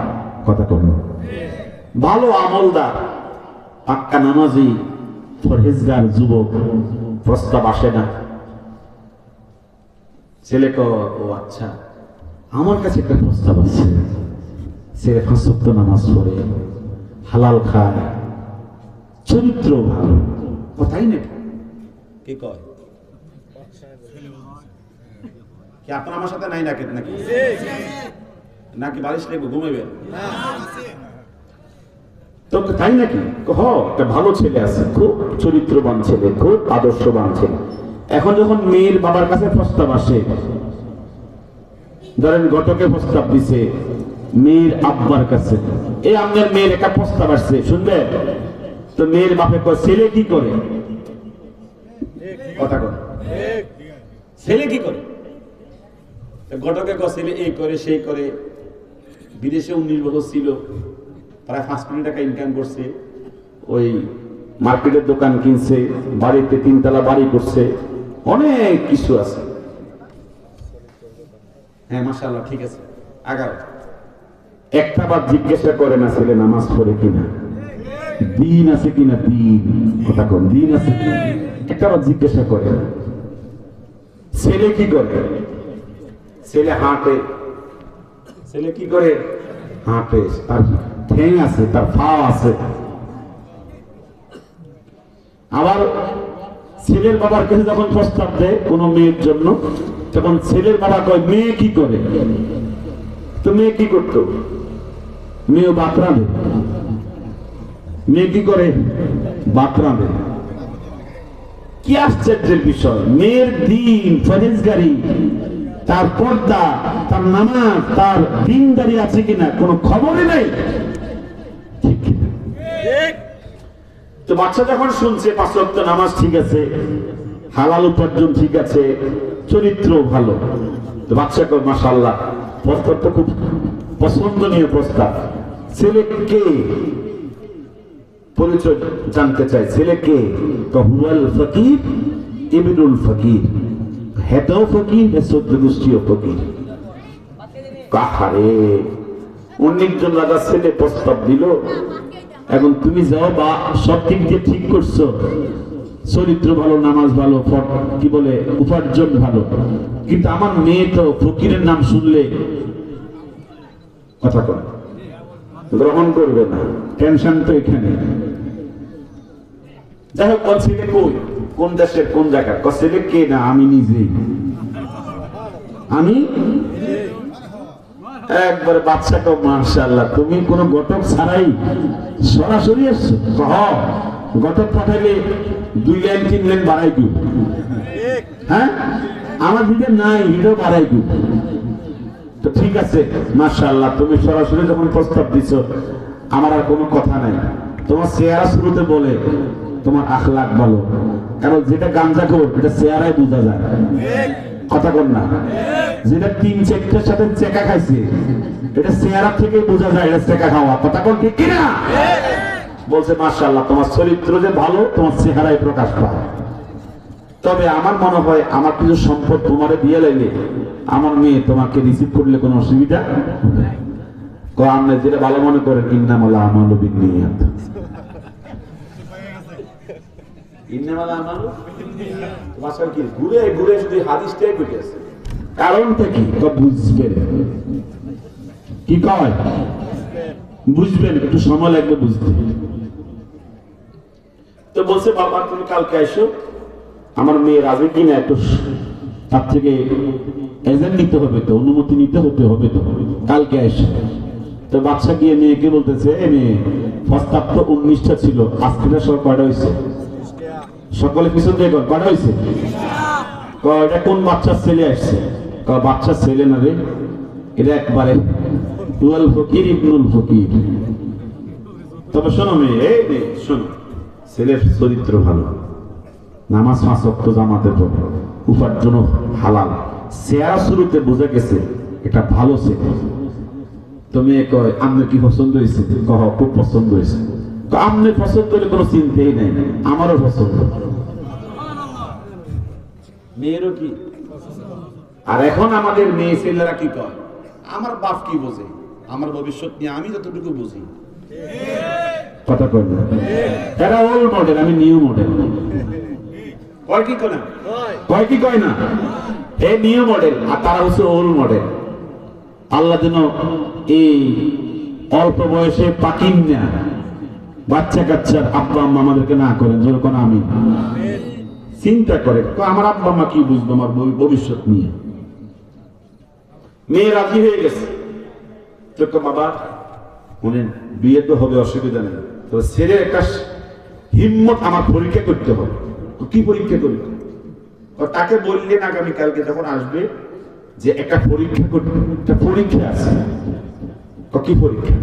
কথা কম। ভালো আমলদার, পাক্কা নামাজি, পরহেজগার যুবক, প্রস্তাব আসে না। ছেলে কো, ও আচ্ছা, আমার কাছে একটা প্রস্তাব আছে। ছেলে 5 ওয়াক্ত নামাজ পড়ে, হালাল খায়, চরিত্র ভালো। কথাই নেই। কি কয়? কি আপনার আমার সাথে নাই নাকি? নাকি বালিশ লেগে ঘুমাইবেন? তো তাই নাকি? একটা ভালো ছেলে আছে, খুব চরিত্রবান ছেলে, খুব আদর্শবান ছেলে। এখন যখন মেয়ের বাবার কাছে প্রস্তাব আসে, ধরেন ঘটকে প্রস্তাব দিছে মেয়ের আব্বার কাছে, এই আপনার মেয়ের একটা প্রস্তাব আসছে, শুনবে? তো মেয়ের বাপে কয়, ছেলে কি করে? কথা কয়, ছেলে কি করে? ঘটকে কয়, ছেলে এই করে সেই করে, বিদেশে 19 বছর ছিল, প্রায় 5 কোটি টাকা ইনকাম করছে, ওই মার্কেটের দোকান কিনছে, বাড়িতে 3 তলা বাড়ি করছে, অনেক কিছু আছে। হ্যাঁ মাশাআল্লাহ, ঠিক আছে, আগাও। একটা বার জিজ্ঞাসা করে না ছেলে নামাজ পড়ে কিনা, দিন আছে কিনা, দিন। কথা কম, দিন আছে কিনা। একটা বার জিজ্ঞাসা করে, ছেলে কি করে? ছেলে হাঁটে। ছেলে কি করে? হাঁটে। তার ঠ্যাং আছে, তার পা আছে। আবার ছেলের বাবার কাছে যখন প্রস্তাব দেয় কোন মেয়ের জন্য, তখন ছেলের বাবা কয় মেয়ে কি করে? তো মেয়ে কি করতো? মেয়ে ভাত রাঁধে। মেয়ে কি করে? ভাত রাঁধে। কি আশ্চর্যের বিষয়! মেয়ের দিন, ফরেজগারি, তার পর্দা, তার নামাজ, তার দিনদারি আছে কিনা কোনো খবরই নাই। ঠিক কিনা? তো বাচ্চা যখন শুনছে 5 ওয়াক্ত নামাজ ঠিক আছে, হালাল উপার্জন ঠিক আছে, চরিত্র ভালো, তো বাচ্চা কয় মাশাআল্লাহ, প্রস্তাবটা খুব পছন্দনীয় প্রস্তাব। ছেলে কে? পরিচয় জানতে চায়। ছেলে কে? হুয়াল ফকির ইবনুল ফকির। হেতাও ফকির, চোদ্দ গোষ্ঠীও ফকির। কাহারে, অনেকজন রাজা ছেলে প্রস্তাব দিল। এখন তুমি যাও, বা সব দিক দিয়ে ঠিক করছো, চরিত্র ভালো, নামাজ ভালো, কি বলে উপার্জন ভালো, কিন্তু আমার মেয়ে তো ফকিরের নাম শুনলে কথা কয়, গ্রহণ করবে না। টেনশন তো এখানে। যাই হোক, ছেলে কই, কোন দেশের, কোন জায়গার? ছেলে কে? না, আমি নিজেই। আমি একবার বাচ্চাকে, মাশাআল্লাহ, তুমি কোন ঘটক ছাড়াই সরাসরি এসছো? ঘটক পাঠাইলে 2 লাইন 3 লাইন বাড়াই দিও। হ্যাঁ, আমার দিকে নাই, এটাও বাড়াই দিও। তো ঠিক আছে, মাশাআল্লাহ, তুমি সরাসরি যখন প্রস্তাব দিছো, আমার আর কোনো কথা নাই। তোমার চেহারা শুরুতে বলে তোমার আখলাক ভালো, কারণ যেটা গাঞ্জাখোর এটা চেহারায় বোঝা যায়। কথা বল না? যেটা 3-4টার সাথে চেকা খাইছে, এটা চেহারা থেকে বোঝা যায় এটা চেকা খাওয়া। কথা বল ঠিক কিনা? বলছে মাশাআল্লাহ, তোমার চরিত্র যে ভালো, তোমার চেহারায় প্রকাশ পায়। তবে আমার মনে হয় আমার কিছু সম্পদ তোমারে দিয়ে লাগলে আমার মেয়ে তোমাকে রিসিভ করলে কোনো অসুবিধা আপনি যেটা ভালো মনে করেন। ইন্নামাল আমালু বিন্নিয়াত। ঘুরে ঘুরে শুধু হাদিসটাই কইতেছে। কারণটা কি? বুঝবেন। কি কয়? বুঝবেন, একটু সময় লাগবে বুঝতে। তো বলছে বাবা তুমি কালকে এসো, আমার মেয়ে রাজি কিনা একটু তার থেকে এজেন্ট নিতে হবে, তো অনুমতি নিতে হবে তো, কালকে এসো। তো বাচ্চা গিয়ে মেয়েকে বলতেছে, মেয়ে প্রস্তাব তো 19টা ছিল, আজকে সব কয়টা হয়েছে? সকলে পিছন দিয়ে কয়টা হয়েছে? এটা কোন বাচ্চার ছেলে আসছে? বাচ্চার ছেলে না রে, এটা একবারে হুয়াল ফকির ইবনুল ফকির। তবে শোনো মেয়ে, শোনো, ছেলের চরিত্র ভালো, নামাজ 5 ওয়াক্ত জামাতের পর, উপার্জন হালাল, চেহারা শুরুতে বোঝা গেছে এটা ভালো ছেলে। তুমি কয় আপনার কি পছন্দ হয়েছে? কহ খুব পছন্দ হয়েছে। আপনি পছন্দ হলে কোনো চিন্তাই নাই, আমারও পছন্দ। মেয়েরও কি? আর এখন আমাদের মেয়ে ছেলেরা কি কয়, আমার বাপ কি বোঝে, আমার ভবিষ্যৎ নিয়ে আমি যতটুকু বুঝি। কথা কয় না? এরা ওল্ড মডেল, আমি নিউ মডেল। কয় কি কয় না? কয় কি কয় না? এই নিউ মডেল আর তারা হচ্ছে ওল্ড মডেল। আল্লাহ যেন এই অল্প বয়সে পাকিন্না বাচ্চা কাচ্চার আব্বা আম্মা আমাদেরকে না করেন, যখন আমি চিন্তা করে আমার আব্বা আম্মা কি বুঝবো আমার ভবিষ্যৎ নিয়ে। মেয়ে রাজি হয়ে গেছে, তো বাবা শুনেন বিয়ে তো হবে, অসুবিধা নেই, তো ছেলের একটা হিম্মত আমার পরীক্ষা করতে হবে। কি পরীক্ষা করি? তাকে বললেন আগামীকালকে যখন আসবে যে একটা পরীক্ষা আছে। কি পরীক্ষা?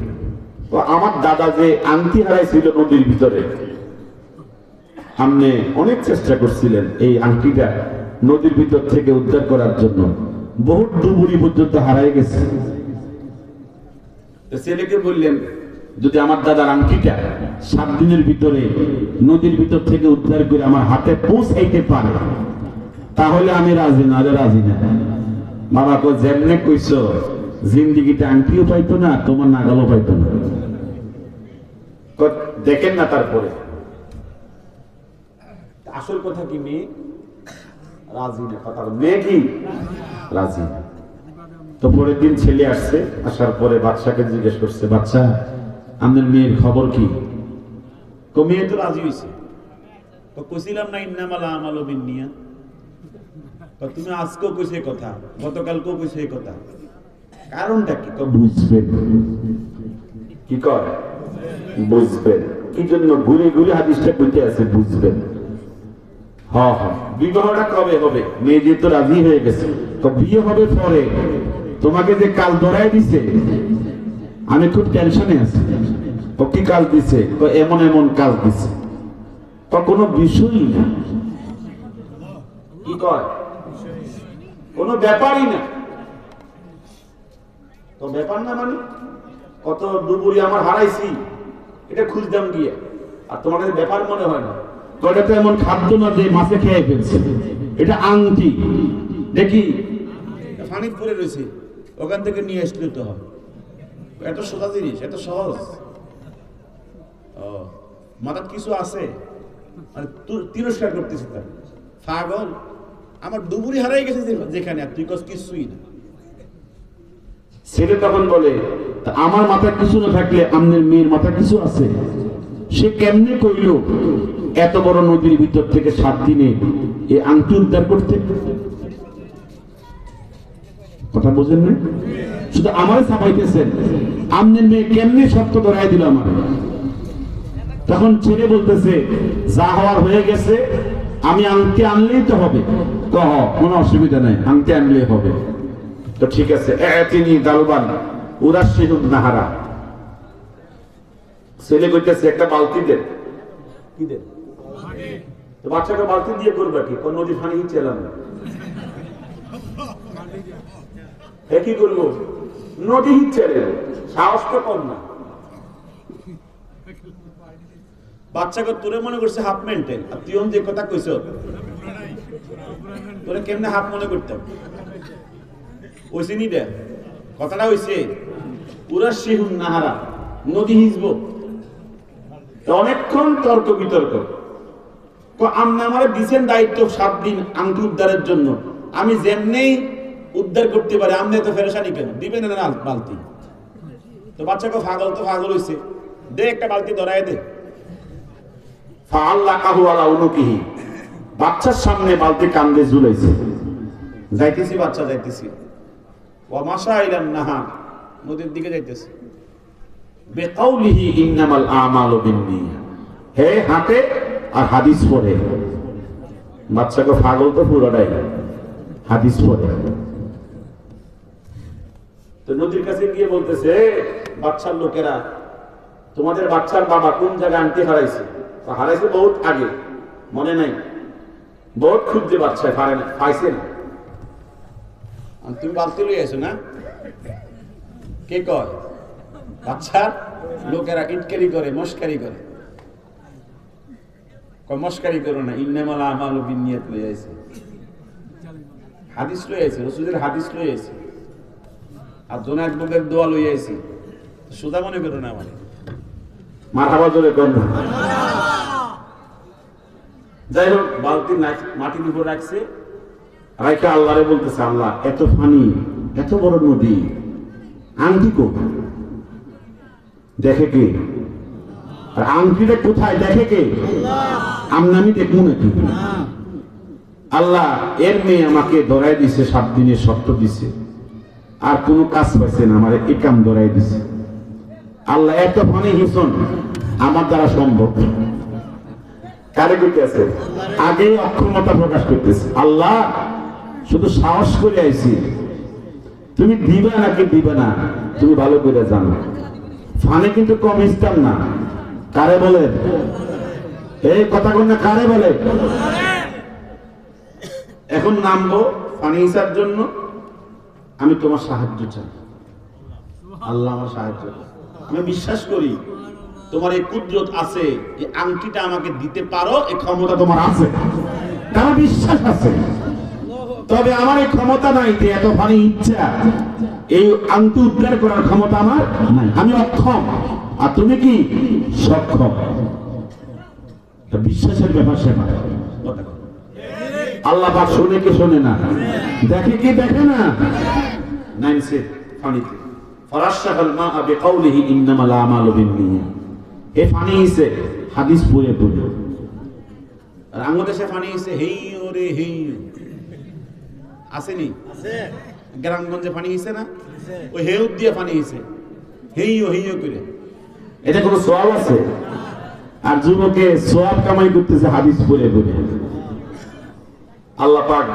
আমার দাদা যে আংটি হারাইছিল নদীর ভিতরে, আপনি অনেক চেষ্টা করছিলেন এই আংটিটা নদীর ভিতর থেকে উদ্ধার করার জন্য, বহুত ডুবুরি পর্যন্ত হারাই গেছে। ছেলেকে বললেন যদি আমার দাদার আংটিটা 7 দিনের ভিতরে নদীর ভিতর থেকে উদ্ধার করে আমার হাতে পৌঁছাইতে পারে তাহলে আমি রাজি না। রাজি না। বাবা কো যেমনে কইছো জিন্দিগিতে আংটিও পাইতো না, তোমার নাগালও পাইতো না। দেখেন না, তারপরে আসল কথা কি মেয়ে রাজি না, কথা বল। মেয়ে কি রাজি না। তো পরের দিন ছেলে আসছে, আসার পরে বাদশাকে জিজ্ঞেস করছে, বাদশা আমাদের মেয়ের খবর কি? তো মেয়ে তো রাজি হয়েছে। তো কইছিলাম না ইন্নামাল আমালু বিন্নিয়াত। তো তুমি আজকেও কইছে এই কথা, গতকালকেও কইছে এই কথা, কারণটা কি? তো বুঝবেন কি কর, বুঝবেন কি জন্য ঘুরে ঘুরে হাদিসটা কইতে আছে, বুঝবেন। হ্যাঁ হ্যাঁ, বিবাহটা কবে হবে? মেয়ে যেহেতু রাজি হয়ে গেছে, তো বিয়ে হবে পরে। তোমাকে যে কাল ধরাই দিছে, আমি খুব টেনশনে আছি। তো কি কাল দিছে? তো এমন এমন কাজ দিছে। তো কোনো বিষয়ই না, কি কয়, কোনো ব্যাপারই না। তো ব্যাপার না মানে কত দুপুরি আমার হারাইছি, এটা খুঁজতাম গিয়ে, আর তোমার কাছে ব্যাপার মনে হয় না। তো এটা তো এমন খাদ্য না যে মাছে খেয়ে ফেলছে, এটা আংটি দেখি পানি পড়ে রয়েছে, ওখান থেকে নিয়ে আসলে তো হয়। এত সোজা জিনিস, এত সহজ। ও মাথার কিছু আছে, মানে তিরস্কার করতেছি তার পাগল। আমার দুপুরি হারাই গেছে যেখানে, আর তুই কস কিছুই না। ছেলে তখন বলে, আমার মাথায় কিছু না থাকলে আপনার মেয়ের মাথায় কিছু আছে? সে কেমনে কইল এত বড় নদীর ভিতর থেকে 7 দিনে এই আংটি উদ্ধার করতে? কথা বোঝেন না? শুধু আমারে ছাপাইতেছেন, আপনার মেয়ে কেমনে সত্য ধরাই দিল আমার। তখন ছেলে বলতেছে, যা হওয়ার হয়ে গেছে, আমি আংটি আনলেই তো হবে। কহ কোনো অসুবিধা নাই, আংটি আনলেই হবে। তো ঠিক আছে, তিনি দালবান উরাশিহুন নাহারা। ছেলে কইতেছে একটা বালতি দেন। কি দেন? তো বাচ্চাকে বালতি দিয়ে করবে কি? কোন নদী পানি চালাম না, কি করবো? নদী চালে, সাহস তো কম না। বাচ্চাকে তোরে মনে করছে হাফ মেন্টেল, আর তুই যে কথা কইছ, তোরে কেমনে হাফ মনে করতাম? ওইসে নি দে কথাটা হইছে উরাশিহুন নাহারা, নদী হিজব। অনেকক্ষণ তর্ক বিতর্ক। তো আপনি আমার দিচ্ছেন দায়িত্ব 7 দিন আংটি উদ্ধারের জন্য, আমি যেমনি উদ্ধার করতে পারি, আপনি তো ফেরেশানি কেন দিবেন না বালতি? তো বাচ্চাকে পাগল তো পাগল হইছে, দে একটা বালতি ধরায় দে। ফাআল্লাকাহু আলা উনুকিহি, বাচ্চার সামনে বালতি কান্দে ঝুলাইছে। যাইতেছি বাচ্চা যাইতেছি, ওয়া মাশা ইলান নাহার, নদীর দিকে যাইতেছে। বিকাউলিহি ইন্নামাল আমালু বিন্নিয়াত, হে হাতে আর হাদিস পড়ে। বাচ্চাকে পাগল তো পুরোটাই, হাদিস পড়ে। তো নদীর কাছে গিয়ে বলতেছে, বাচ্চার লোকেরা, তোমাদের বাচ্চার বাবা কোন জায়গায় আনতে হারাইছে? হারাইছে বহুত আগে, মনে নাই, বহুত খুঁজছে বাচ্চা পাইছে না। তুমি বালতি লই আছো না? কে কয়? বাচ্চার লোকেরা ইটকারি করে, মস্কারি করে। মস্কারি করো না, ইন্নামাল আমালু বিন্নিয়াত লই আইছে, হাদিস লই আইছে, রাসূলের হাদিস লই আইছে, আর জোনায়েত বগের দোয়া লই আইছি। সুদা মনে করো না আমারে, মারহাবা জোরে কর না। যাই হোক, বালতি মাটির উপর রাখছে, রাইখা আল্লাহরে বলতেছে, আল্লাহ এত পানি, এত বড় নদী, আংটি কোথায়? দেখে কে? আর আংটিটা কোথায় দেখে কে? আমি দেখবো নাকি? আল্লাহ এর মেয়ে আমাকে ধরাই দিছে, 7 দিনের শর্ত দিছে, আর কোনো কাজ পাইছে না, আমার এই কাম ধরাই দিছে। আল্লাহ এত পানি হিসন আমার দ্বারা সম্ভব। কারে কইতেছে? আগে অক্ষমতা প্রকাশ করতেছে। আল্লাহ শুধু সাহস করে আইছি, তুমি দিবা নাকি দিবে না তুমি ভালো করে জানো। ফানে কিন্তু কম ইসলাম না। কারে বলে এই কথা কোন না? কারে বলে? এখন নামবো পানি হিসার জন্য, আমি তোমার সাহায্য চাই। আল্লাহ আমার সাহায্য, আমি বিশ্বাস করি তোমার এই কুদরত আছে, এই আংটিটা আমাকে দিতে পারো, এই ক্ষমতা তোমার আছে, তার বিশ্বাস আছে। তবে আমার এই ক্ষমতা নাই যে এত পানি ইচ্ছা এই আংটি উদ্ধার করার ক্ষমতা আমার নাই, আমি অক্ষম, আর তুমি কি সক্ষম। বিশ্বাসের ব্যাপার সেটা। আল্লাহ পাক শুনে কি শোনে না, দেখে কি দেখে না? নাইনসে পানিতে ফারাশাহাল মাআ বিকাউলিহি ইন্নামাল আমালু বিন্নিয়াত। এ পানি হিসে হাদিস পড়ে পড়ে আর আঙ্গুর দেশে পানি হইছে হেইও রে হেইও, আসেনি? গ্রামগঞ্জে পানি হইছে না, ওই হেউ দিয়ে পানি হইছে হেইও হেইও করে। এটা কোনো সওয়াব আছে? আর যুবকে সওয়াব কামাই করতেছে হাদিস পড়ে পড়ে। আল্লাহ পাক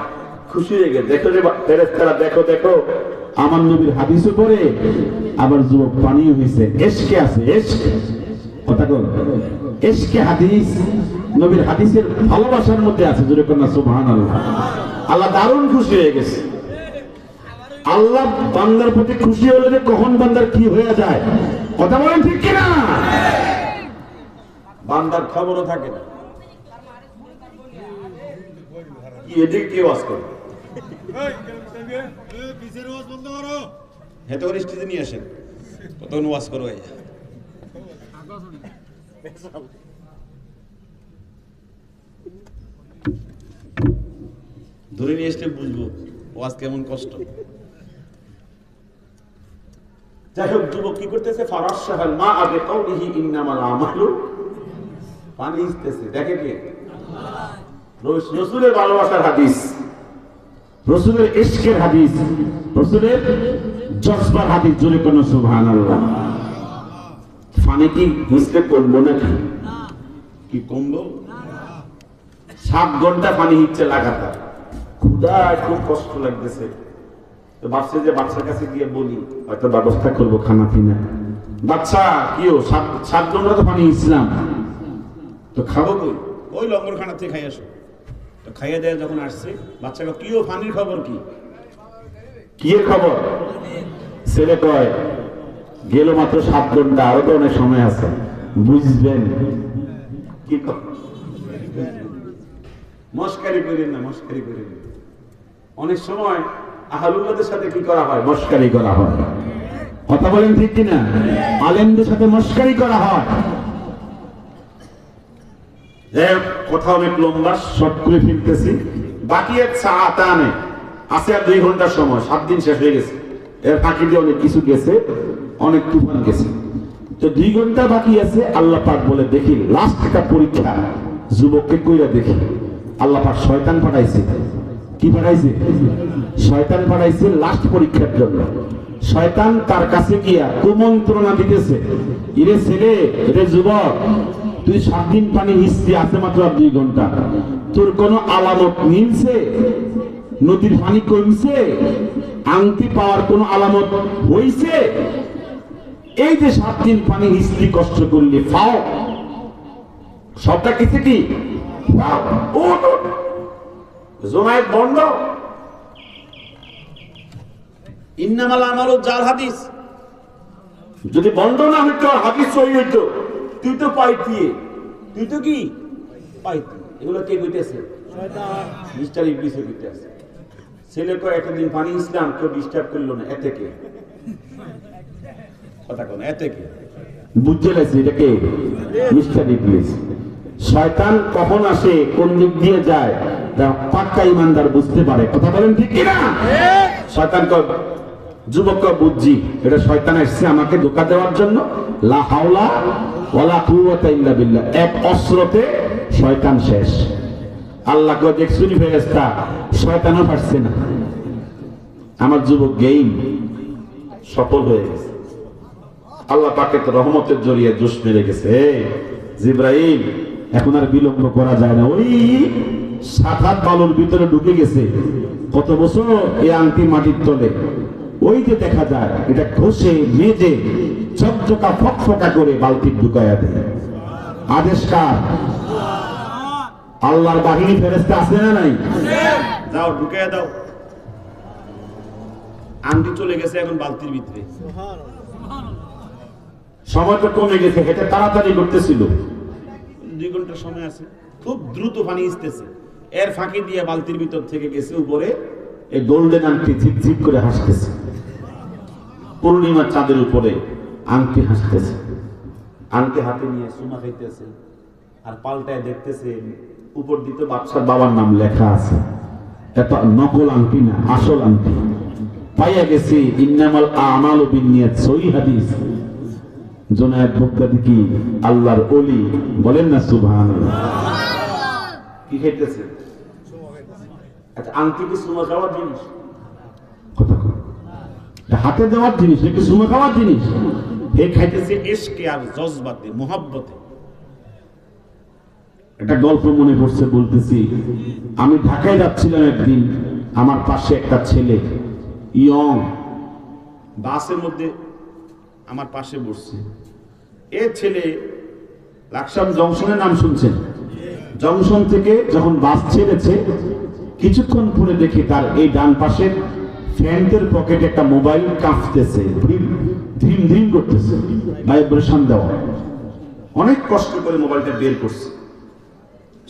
খুশি হয়ে গেছে, দেখো রে ফেরেশতারা, দেখো দেখো আমার নবীর হাদিসও পড়ে, আবার যুবক পানিও হয়েছে। এশকে আছে, এশক কথা কর, এশকে হাদিস, নবীর হাদিসের ভালোবাসার মধ্যে আছে। জোরে কন্যা সুবহানাল্লাহ। আল্লাহ দারুণ খুশি হয়ে গেছে। আল্লাহ বান্দার প্রতি খুশি হলে যে কখন বান্দার কি হয়ে যায়, কথা বলেন ঠিক কিনা? বান্দার খবরও থাকে না, কি এদিক কি ওয়াজ করে হেতে করে স্টেজে নিয়ে আসেন, কতক্ষণ ওয়াজ করো। ধরে নিয়ে আসলে বুঝবো ওয়াজ কেমন কষ্ট। যাই হোক, যুবক কি করতেছে? ফারাশাহাল মাআ বিকাউলিহি ইন্নামাল আমালু, পানি ইস্তেছে, দেখে কে? রাসূলের ভালোবাসার হাদিস, রসুলের ইশকের হাদিস, রসুলের জজবার হাদিস। জোরে কোনো সুবহানাল্লাহ। পানি কি হিসতে করবো নাকি? কি কমবো? 7 ঘন্টা পানি হিচ্ছে লাগাতার, ক্ষুধায় খুব কষ্ট লাগতেছে। তো ভাবছে যে বাচ্চার কাছে গিয়ে বলি, হয়তো ব্যবস্থা করবো খানা পিনা। বাচ্চা কিও 7 ঘন্টা তো পানি ইসলাম, তো খাবো কই? ওই লঙ্গরখানা থেকে খাই আসো। তো খাইয়ে দেয় যখন আসছে, বাচ্চাকে কিও পানির খবর কি? কি এর খবর? ছেলে কয় গেল মাত্র 7 ঘন্টা, আরো তো অনেক সময় আছে, বুঝবেন। কি মস্কারি করেন না, মস্কারি করেন। অনেক সময় আহলুল্লাহদের সাথে কি করা হয়? মস্কারি করা হয়। কথা বলেন ঠিক কিনা? আলেমদের সাথে মস্কারি করা হয়। কথা অনেক লম্বা, শর্ট করে ফিরতেছি। বাকি এক সাআতানে আছে আর 2 ঘন্টার সময়। 7 দিন শেষ হয়ে গেছে, এর ফাঁকি দিয়ে অনেক কিছু গেছে, অনেক তুফান গেছে, তো 2 ঘন্টা বাকি আছে। আল্লাহ পাক বলে দেখি লাস্ট একটা পরীক্ষা যুবককে কইরা দেখি। আল্লাহ পাক শয়তান পাঠাইছে। কি পাঠাইছে? শয়তান পাঠাইছে লাস্ট পরীক্ষার জন্য। শয়তান তার কাছে গিয়া কুমন্ত্রণা দিতেছে, ইরে ছেলে, রে যুবক, তুই 7 দিন পানি হিসছি, আছে মাত্র 2 ঘন্টা, তোর কোনো আলামত মিলছে? নদীর পানি কমছে? আংটি পাওয়ার কোন আলামত হইছে? এই যে 7 দিন পানি হিসছি, কষ্ট করলি, ফাও সবটা কিছু কি জমায়েত বন্ধ। ইন্নামাল আমালু জাল হাদিস, যদি বন্ধ না হইতো হাদিস সহি হইতো। তুই তো পাইতি, তুই তো কি পাইতি। এগুলো কে কইতেছে? শয়তান, মিস্টার ইবলিসে কইতেছে। ছেলে কয় এতদিন পানি ইসলাম, কেউ ডিস্টার্ব করলো না, এতে কে? কথা কোন এতে কে? বুঝতে লাগছে এটা কে? মিস্টার ইবলিস। শয়তান কখন আসে, কোন দিক দিয়ে যায়, তা পাক্কা ইমানদার বুঝতে পারে। কথা বলেন ঠিক কিনা? শয়তান কয়, যুবক বুঝছি এটা শয়তান আসছে আমাকে ধোঁকা দেওয়ার জন্য। লা হাওলা ওয়ালা কুওয়াতা ইল্লা বিল্লাহ, এক অস্ত্রতে শয়তান শেষ। আল্লাহ কয় দেখছুনি ফেরেশতা, শয়তানও পারছে না। আমার যুবক গেইম সফল হয়ে গেছে। আল্লাহ পাকের রহমতের জড়িয়ে জোশ মেরে গেছে। জিব্রাইল, এখন আর বিলম্ব করা যায় না। ওই 7 বালুর ভিতরে ঢুকে গেছে, কত বছর এই আংটি মাটির তলে। ওই যে দেখা যায় এটা ঘষে মেজে চকচকা ফকফকা করে বালতি ঢুকাইয়া দেয়। আদেশ কার? আল্লাহর বাহিনী ফেরেশতা আছে না নাই? যাও ঢুকাইয়া দাও। আংটি চলে গেছে এখন বালতির ভিতরে। সময়টা কমে গেছে, হেঁটে তাড়াতাড়ি করতেছিল। 2 ঘন্টা সময় আছে, খুব দ্রুত পানি আসতেছে। এর ফাঁকি দিয়ে বালতির ভিতর থেকে গেছে উপরে এই গোল্ডেন আংটি ঝিকঝিক করে হাসতেছে। পূর্ণিমার চাঁদের উপরে আংটি হাসতেছে। আংটি হাতে নিয়ে সুমা খাইতেছে আর পাল্টায় দেখতেছে উপর দিতে বাদশার বাবার নাম লেখা আছে। এত নকল আংটি না, আসল আংটি পাইয়া গেছি। ইন্নামাল আমালু বিন্নিয়াত, সহিহ হাদিস। জুনায়েদ বুগদাদি কি আল্লাহর ওলি, বলেন না সুবহানাল্লাহ। কি খাইতেছে? আচ্ছা, আংটি কি সুমা খাওয়ার জিনিস? কথা কর, হাতে দেওয়ার জিনিস নাকি সুমা খাওয়ার জিনিস? হে খাইতেছে ইশকে আর জজবাতে, মোহাব্বতে। একটা গল্প মনে পড়ছে, বলতেছি। আমি ঢাকায় যাচ্ছিলাম একদিন, আমার পাশে একটা ছেলে ইয়ং বাসের মধ্যে আমার পাশে বসছে। এ ছেলে লাকসাম জংশনের নাম শুনছেন? জংশন থেকে যখন বাস ছেড়েছে কিছুক্ষণ পরে দেখি তার এই ডান পাশের প্যান্টের পকেটে একটা মোবাইল কাঁপতেছে, ধ্রিম ধ্রিম করতেছে, ভাইব্রেশন দেওয়া। অনেক কষ্ট করে মোবাইলটা বের করছে,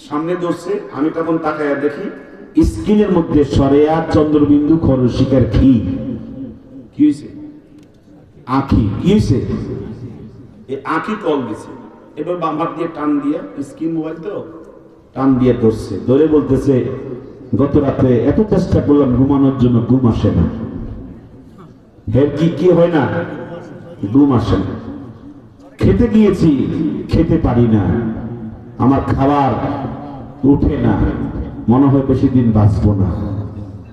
সামনে ধরছে। আমি তখন তাকায়া দেখি স্ক্রিনের মধ্যে সরেয়া চন্দ্রবিন্দু খরশিকার কি হয়েছে? আঁখি। কি হয়েছে? এই আঁখি কল দিছে। এবার বাম হাত দিয়ে টান দিয়ে, স্ক্রিন মোবাইল তো টান দিয়ে ধরছে, ধরে বলতেছে গত রাতে এত চেষ্টা করলাম ঘুমানোর জন্য, ঘুম আসে না। হের কি হয় না? ঘুম আসে না। খেতে গিয়েছি, খেতে পারি না, আমার খাবার উঠে না, মনে হয় বেশি দিন বাঁচবো না।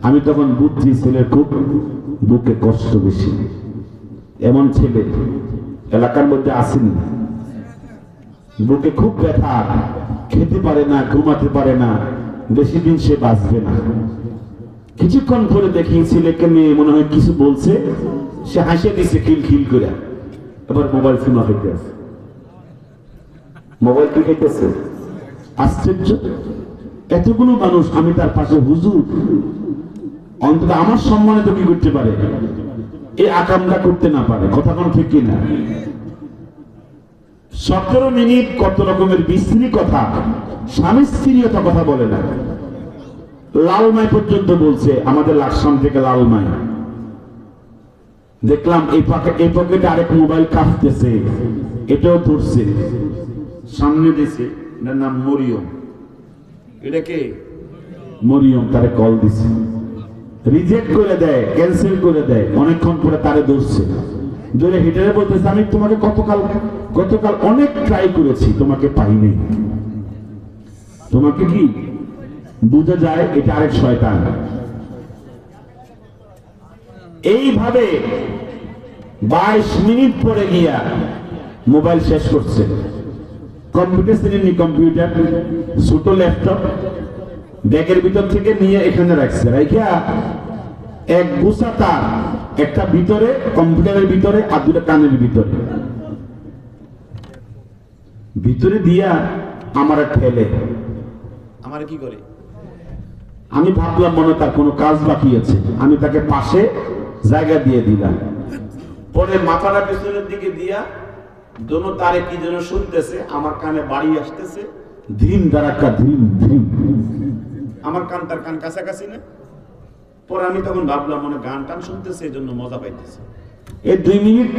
আমি তখন বুঝছি ছেলের খুব বুকে কষ্ট বেশি। এমন ছেলে এলাকার মধ্যে আসেনি, বুকে খুব ব্যথা, খেতে পারে না, ঘুমাতে পারে না, বেশি দিন সে বাঁচবে না। কিছুক্ষণ পরে দেখি ছেলেকে নিয়ে মনে হয় কিছু বলছে, সে হাসে দিছে খিলখিল করে। এবার মোবাইল ফোন হইতে আছে, মোবাইল কি খাইতেছে। আশ্চর্য, এতগুলো মানুষ, আমি তার পাশে হুজুর, অন্তত আমার সম্মানে তো কি করতে পারে, এই আকামটা করতে না পারে। কথা কোন ঠিক কিনা? 17 মিনিট কত রকমের বিশ্রী কথা, স্বামী স্ত্রীয়তা কথা বলে না। লালমাই পর্যন্ত বলছে, আমাদের লাকসাম থেকে লালমাই। দেখলাম এই পকেটে আরেক মোবাইল কাঁপতেছে, এটাও ধরছে, সামনে দিছে। এটার নাম মরিয়ম। এটা কে? মরিয়ম। তারে কল দিছে, রিজেক্ট করে দেয়, ক্যান্সেল করে দেয়। অনেকক্ষণ পরে তারে ধরছে, ধরে হিটারে বলতেছে, আমি তোমাকে গতকাল অনেক ট্রাই করেছি, তোমাকে পাইনি। তোমাকে কি বুঝা যায় এটা আরেক শয়তান। এইভাবে 22 মিনিট পরে গিয়া মোবাইল শেষ করছে। কম্পিউটার শ্রেণী, কম্পিউটার ছোট ল্যাপটপ ব্যাগের ভিতর থেকে নিয়ে এখানে রাখছে, রাইখা এক গুছা তার, একটা ভিতরে কম্পিউটারের ভিতরে আর দুটো কানের ভিতরে দিয়া আমার ঠেলে। আমার কি করে? আমি ভাবলাম মনে তার কোনো কাজ বাকি আছে, আমি তাকে পাশে জায়গা দিয়ে দিলাম। পরে মাথাটা পেছনের দিকে দিয়া দোনো তারে কি যেন শুনতেছে, আমার কানে বাড়ি আসতেছে, ধ্রিম দাঁড়াক্কা ধ্রিম ধ্রিম। আমার কান তার কান কাছাকাছি না। পরে আমি তখন ভাবলাম মনে গান টান শুনতেছে, এই জন্য মজা পাইতেছে। এই 2 মিনিট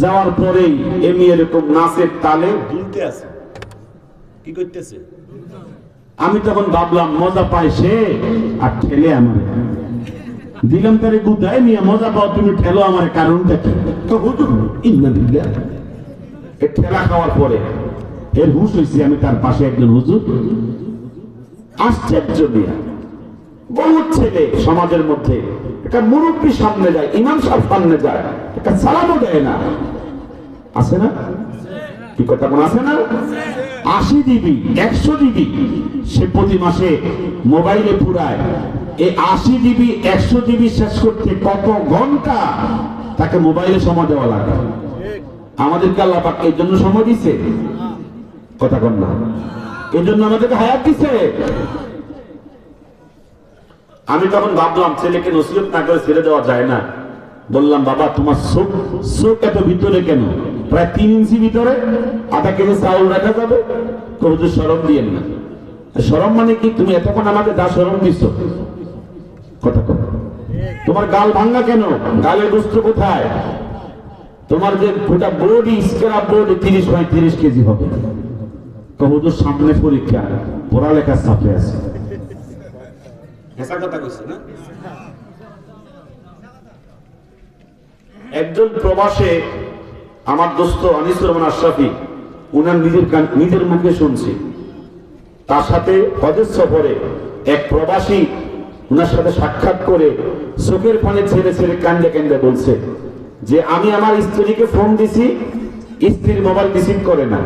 যাওয়ার পরেই এমনি এরকম নাচের তালে দুলতে আছে। কি করতেছে? আমি তখন ভাবলাম মজা পায় সে, আর ঠেলে আমার দিলাম তারে গুদায় নিয়ে। মজা পাও তুমি, ঠেলো আমার কারণটা কি? ঠেলা খাওয়ার পরে এর হুশ হয়েছে, আমি তার পাশে একজন হুজুর। আশ্চর্য দিয়া বহুত ছেলে সমাজের মধ্যে, একটা মুরব্বী সামনে যায়, ইমাম সাহেব সামনে যায়, একটা সালামও দেয় না। আছে না? কি কথা কোন আছে না? 80 জিবি 100 জিবি সে প্রতি মাসে মোবাইলে পুরায়। এই 80 জিবি 100 জিবি শেষ করতে কত ঘন্টা তাকে মোবাইলে সময় দেওয়া লাগে। আমাদেরকে আল্লাহ পাক এর জন্য সময় দিছে? কথা কন না। এর জন্য আমাদেরকে হায়াত দিছে। আমি তখন ভাবলাম ছেলেকে নসিহত না করে ছেড়ে দেওয়া যায় না। বললাম বাবা তোমার চোখ এত ভিতরে কেন? প্রায় 3 ইঞ্চি ভিতরে আধা কেজি চাউল রাখা যাবে। তো শরম দিয়েন না। শরম মানে কি? তুমি এতক্ষণ আমাকে যা শরম দিচ্ছ। কথা কর। তোমার গাল ভাঙ্গা কেন? গালের গোস্ত কোথায়? তোমার যে গোটা বডি স্ক্রাব বডি 30-35 কেজি হবে। হুজুর সামনে পরীক্ষা, পড়ালেখার চাপে আছে। হেসা কথা কইছে না। একজন প্রবাসে আমার দোস্ত আনিসুর রহমান আশরাফি, উনার নিজের মুখে শুনছি, তার সাথে হজের সফরে এক প্রবাসী উনার সাথে সাক্ষাৎ করে চোখের পানি ছেড়ে ছেড়ে কান্দে কান্দে বলছে যে আমি আমার স্ত্রীকে ফোন দিছি, স্ত্রীর মোবাইল রিসিভ করে না।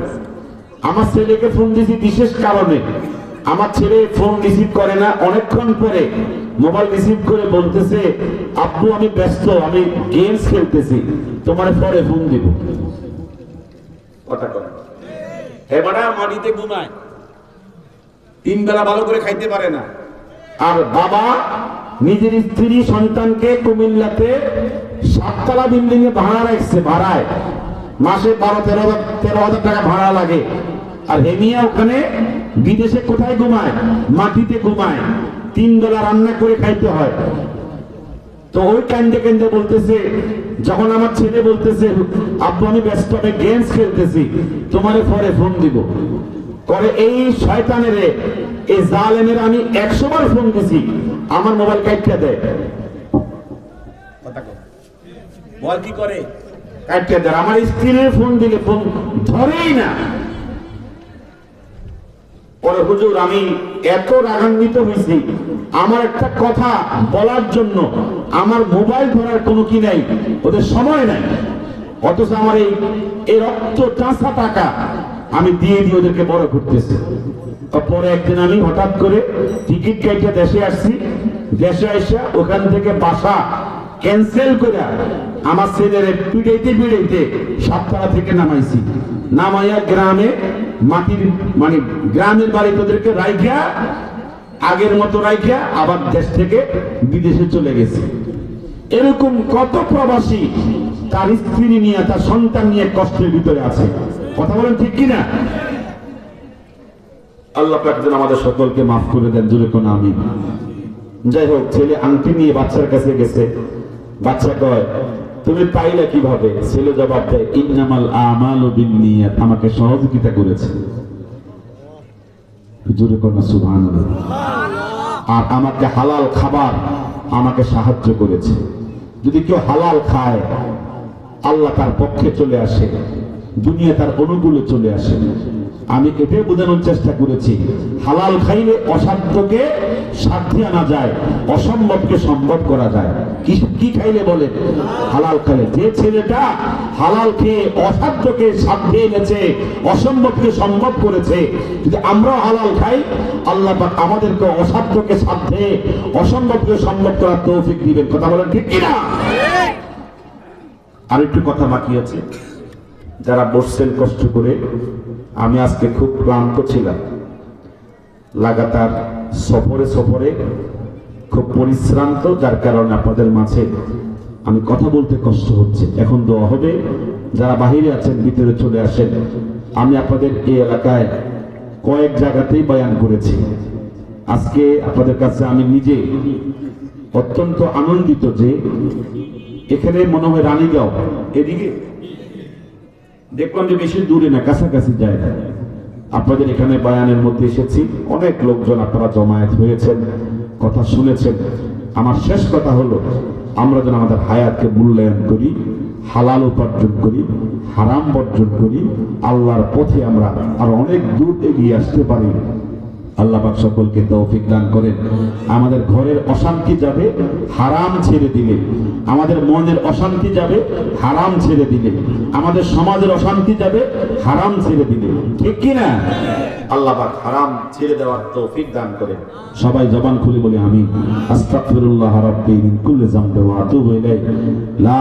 আমার ছেলেকে ফোন দিছি বিশেষ কারণে, আমার ছেলে ফোন রিসিভ করে না। অনেকক্ষণ পরে মোবাইল রিসিভ করে বলতেছে, আব্বু আমি ব্যস্ত, আমি গেমস খেলতেছি, তোমার পরে ফোন দিব। কথা কয় এবারে মাটিতে ঘুমায়, তিন বেলা ভালো করে খাইতে পারে না। আর বাবা নিজের স্ত্রী সন্তানকে কুমিল্লাতে 7তলা বিল্ডিং এ ভাড়া রাখছে, ভাড়ায় মাসে 12-13,000 টাকা ভাড়া লাগে। আর হেমিয়া ওখানে বিদেশে কোথায় ঘুমায়? মাটিতে ঘুমায়, 3 বেলা রান্না করে খাইতে হয়। তো ওই কান্দে কান্দে বলতেছে, যখন আমার ছেলে বলতেছে আব্বু আমি ব্যস্ত, আমি গেমস খেলতেছি, তোমারে পরে ফোন দিব, করে এই শয়তানের এই জালেমের আমি 100 বার ফোন দিছি, আমার মোবাইল কাইটটা দেয়। বল কি করে? কাইটটা দেয়। আমার স্ত্রীর ফোন দিলে ফোন ধরেই না। পরে হুজুর আমি এত রাগান্বিত হয়েছি, আমার একটা কথা বলার জন্য আমার মোবাইল ধরার কোনো কি নাই, ওদের সময় নাই, অথচ আমার এই রক্ত চাষা টাকা আমি দিয়ে দিয়ে ওদেরকে বড় করতেছি। পরে একদিন আমি হঠাৎ করে টিকিট কেটে দেশে আসছি, দেশে আসা ওখান থেকে বাসা ক্যান্সেল করে আমার ছেলের পিড়াইতে পিড়াইতে 7তলা থেকে নামাইছি, নামাইয়া গ্রামে মাটির মানে গ্রামের বাড়ি তোদেরকে রাইখা, আগের মতো রাইখা আবার দেশ থেকে বিদেশে চলে গেছে। এরকম কত প্রবাসী তার স্ত্রী নিয়ে, তার সন্তান নিয়ে কষ্টের ভিতরে আছে। কথা বলেন ঠিক কিনা? আল্লাহ পাক যেন আমাদের সকলকে মাফ করে দেন, জোরে কোন আমিন। যাই হোক, ছেলে আংটি নিয়ে বাচ্চার কাছে গেছে, বাচ্চা কয় তুমি পাইলা কিভাবে? ছেলে জবাব দেয় ইন্নামাল আমালু বিন্নিয়াত, আমাকে সহযোগিতা করেছে। জোরে কোন সুবহানাল্লাহ। আর আমাকে হালাল খাবার আমাকে সাহায্য করেছে। যদি কেউ হালাল খায় আল্লাহ তার পক্ষে চলে আসে, দুনিয়া তার অনুকূলে চলে আসে। আমি এটাই বোঝানোর চেষ্টা করেছি, হালাল খাইলে অসাধ্যকে সাধ্যে আনা যায়, অসম্ভবকে সম্ভব করা যায়। কি খাইলে বলে? হালাল খাইলে। যে ছেলেটা হালাল খেয়ে অসাধ্যকে সাধ্যে এনেছে, অসম্ভবকে সম্ভব করেছে, যদি আমরাও হালাল খাই আল্লাহ পাক আমাদেরকে অসাধ্যকে সাধ্যে, অসম্ভবকে সম্ভব করার তৌফিক দিবেন। কথা বলেন ঠিক কিনা? আর একটু কথা বাকি আছে। যারা বসছেন কষ্ট করে, আমি আজকে খুব ক্লান্ত ছিলাম, লাগাতার সফরে খুব পরিশ্রান্ত, যার কারণে আপনাদের মাঝে আমি কথা বলতে কষ্ট হচ্ছে। এখন দোয়া হবে, যারা বাহিরে আছেন ভিতরে চলে আসেন। আমি আপনাদের এই এলাকায় কয়েক জায়গাতেই বয়ান করেছি। আজকে আপনাদের কাছে আমি নিজে অত্যন্ত আনন্দিত যে এখানে মনে হয় রানীগাঁও এদিকে দেখলাম যে বেশি দূরে না, কাছাকাছি জায়গা। আপনাদের এখানে বয়ানের মধ্যে এসেছি, অনেক লোকজন আপনারা জমায়েত হয়েছেন, কথা শুনেছেন। আমার শেষ কথা হলো, আমরা যেন আমাদের হায়াতকে মূল্যায়ন করি, হালাল উপার্জন করি, হারাম বর্জন করি, আল্লাহর পথে আমরা আরো অনেক দূর এগিয়ে আসতে পারি। আল্লাহ পাক সকলকে তৌফিক দান করেন। আমাদের ঘরের অশান্তি যাবে হারাম ছেড়ে দিলে, আমাদের মনের অশান্তি যাবে হারাম ছেড়ে দিলে, আমাদের সমাজের অশান্তি যাবে হারাম ছেড়ে দিলে, ঠিক কিনা? আল্লাহ পাক হারাম ছেড়ে দেওয়ার তৌফিক দান করেন। সবাই জবান খুলে বলি আমিন। আস্তাগফিরুল্লাহ রাব্বি মিন কুল্লি যামবি ওয়া আতুবু ইলাইহি। লা